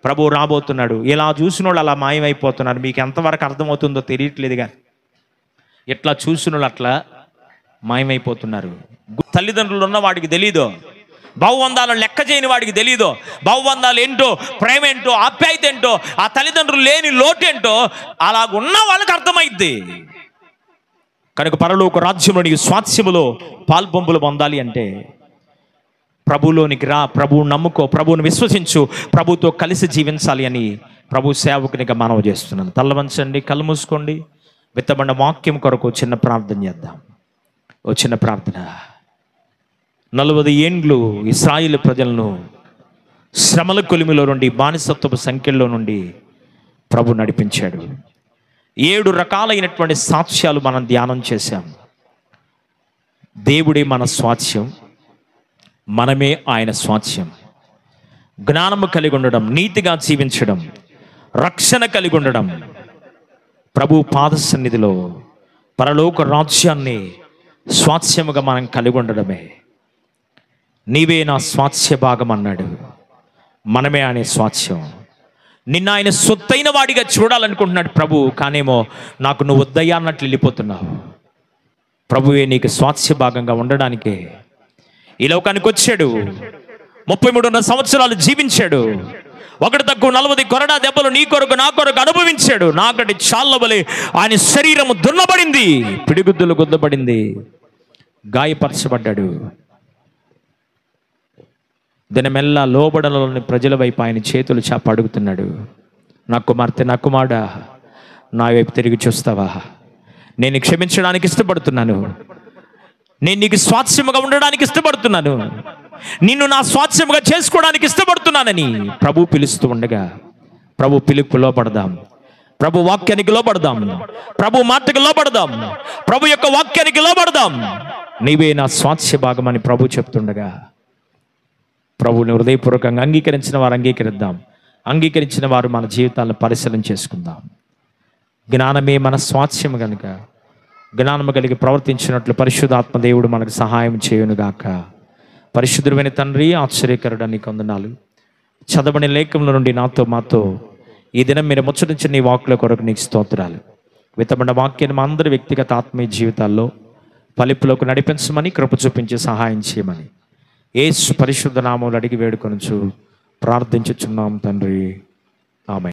ప్రభు రాబోతున్నాడు. ఇలా చూసిన వాళ్ళు అలా మాయమైపోతున్నారు. మీకు ఎంతవరకు అర్థమవుతుందో తెలియట్లేదు కానీ ఇట్లా చూసిన వాళ్ళు అట్లా మాయమైపోతున్నారు. తల్లిదండ్రులు ఉన్న వాడికి తెలీదో, భావబంధాలను లెక్క చేయని వాడికి తెలీదో, భావబంధాలు ఏంటో, ప్రేమ ఏంటో, ఆప్యాయత ఏంటో, ఆ తల్లిదండ్రులు లేని లోటేంటో అలాగున్న వాళ్ళకి అర్థమైద్ది. కనుక పరలోక రాజ్యంలో నీకు స్వాస్యములో పాల్పొంపులు పొందాలి అంటే ప్రభులోనికి రా, ప్రభువు నమ్ముకో, ప్రభువుని విశ్వసించు, ప్రభుతో కలిసి జీవించాలి అని ప్రభు సేవకునిగా మనవి చేస్తున్నాను. తల్ల వంచండి, కళ్ళు మూసుకోండి. విత్తబడిన వాక్యం కొరకు చిన్న ప్రార్థన చేద్దాం. ఓ చిన్న ప్రార్థన. 40 ఏండ్లు ఇశ్రాయేలు ప్రజలను శ్రమల కొలిమిలో నుండి, బానిసత్వపు సంఖ్యల్లో నుండి ప్రభు నడిపించాడు. 7 రకాలైనటువంటి సాక్ష్యాలు మనం ధ్యానం చేశాం. దేవుడే మన స్వాస్యం, మనమే ఆయన స్వాస్యం. జ్ఞానము కలిగి ఉండడం, నీతిగా జీవించడం, రక్షణ కలిగి ఉండడం, ప్రభు పాద సన్నిధిలో పరలోక రాజ్యాన్ని స్వాస్యముగా మనం కలిగి ఉండడమే. నీవే నా స్వాస్య భాగం అన్నాడు. మనమే ఆయన స్వాస్యం. నిన్న ఆయన సొత్తైన వాడిగా చూడాలనుకుంటున్నాడు ప్రభు, కానేమో నాకు నువ్వు వద్దయ్యా అన్నట్లు వెళ్ళిపోతున్నావు. ప్రభువే నీకు స్వాస్య భాగంగా ఉండడానికే ఈ లోకానికి వచ్చాడు. 33 సంవత్సరాలు జీవించాడు. 1 తక్కువ 40 కొరడా దెబ్బలు నీ కొరకు నా కొరకు అనుభవించాడు. నాకటి చాలవలే ఆయన శరీరము దున్నబడింది, పిడిగుద్దులు గుద్దబడింది, గాయపరచబడ్డాడు. దినమెల్లా లోబడలోని ప్రజల వైపు ఆయన చేతులు చాప అడుగుతున్నాడు, నా కుమార్తె, నా కుమారుడా, నా వైపు తిరిగి చూస్తావా? నేను క్షమించడానికి ఇష్టపడుతున్నాను, నేను నీకు స్వాస్యముగా ఉండడానికి ఇష్టపడుతున్నాను, నిన్ను నా స్వాస్యముగా చేసుకోవడానికి ఇష్టపడుతున్నానని ప్రభు పిలుస్తూ ఉండగా ప్రభు పిలుపు లోపడదాం, ప్రభు వాక్యానికి లోపడదాం, ప్రభు మాటకి లోపడదాం, ప్రభు యొక్క వాక్యానికి లోపడదాం. నీవే నా స్వాస్య భాగం అని ప్రభు చెప్తుండగా ప్రభువుని హృదయపూర్వకంగా అంగీకరించిన వారు అంగీకరిద్దాం, అంగీకరించిన వారు మన జీవితాలను పరిశీలన చేసుకుందాం. జ్ఞానమే మన స్వాస్యము కనుక జ్ఞానము కలిగి ప్రవర్తించినట్లు పరిశుద్ధాత్మ దేవుడు మనకు సహాయం చేయునుగాక. పరిశుద్ధుడైన తండ్రి, ఆశ్చర్యకరుడా నీకు వందనాలు. చదవని లేఖముల నుండి నాతో మాతో ఈ దినం మీరు ముచ్చటించిన నీ వాక్కుల కొరకు నీకు స్తోత్రాలు. విత్తబడిన వాక్యాన్ని మా అందరి వ్యక్తిగత ఆత్మీయ జీవితాల్లో ఫలింపులోకి నడిపించమని, కృప చూపించి సహాయం చేయమని యేసు పరిశుద్ధ నామములో అడిగి వేడుకొనుచు ప్రార్థించుచున్నాం తండ్రి. ఆమేన్.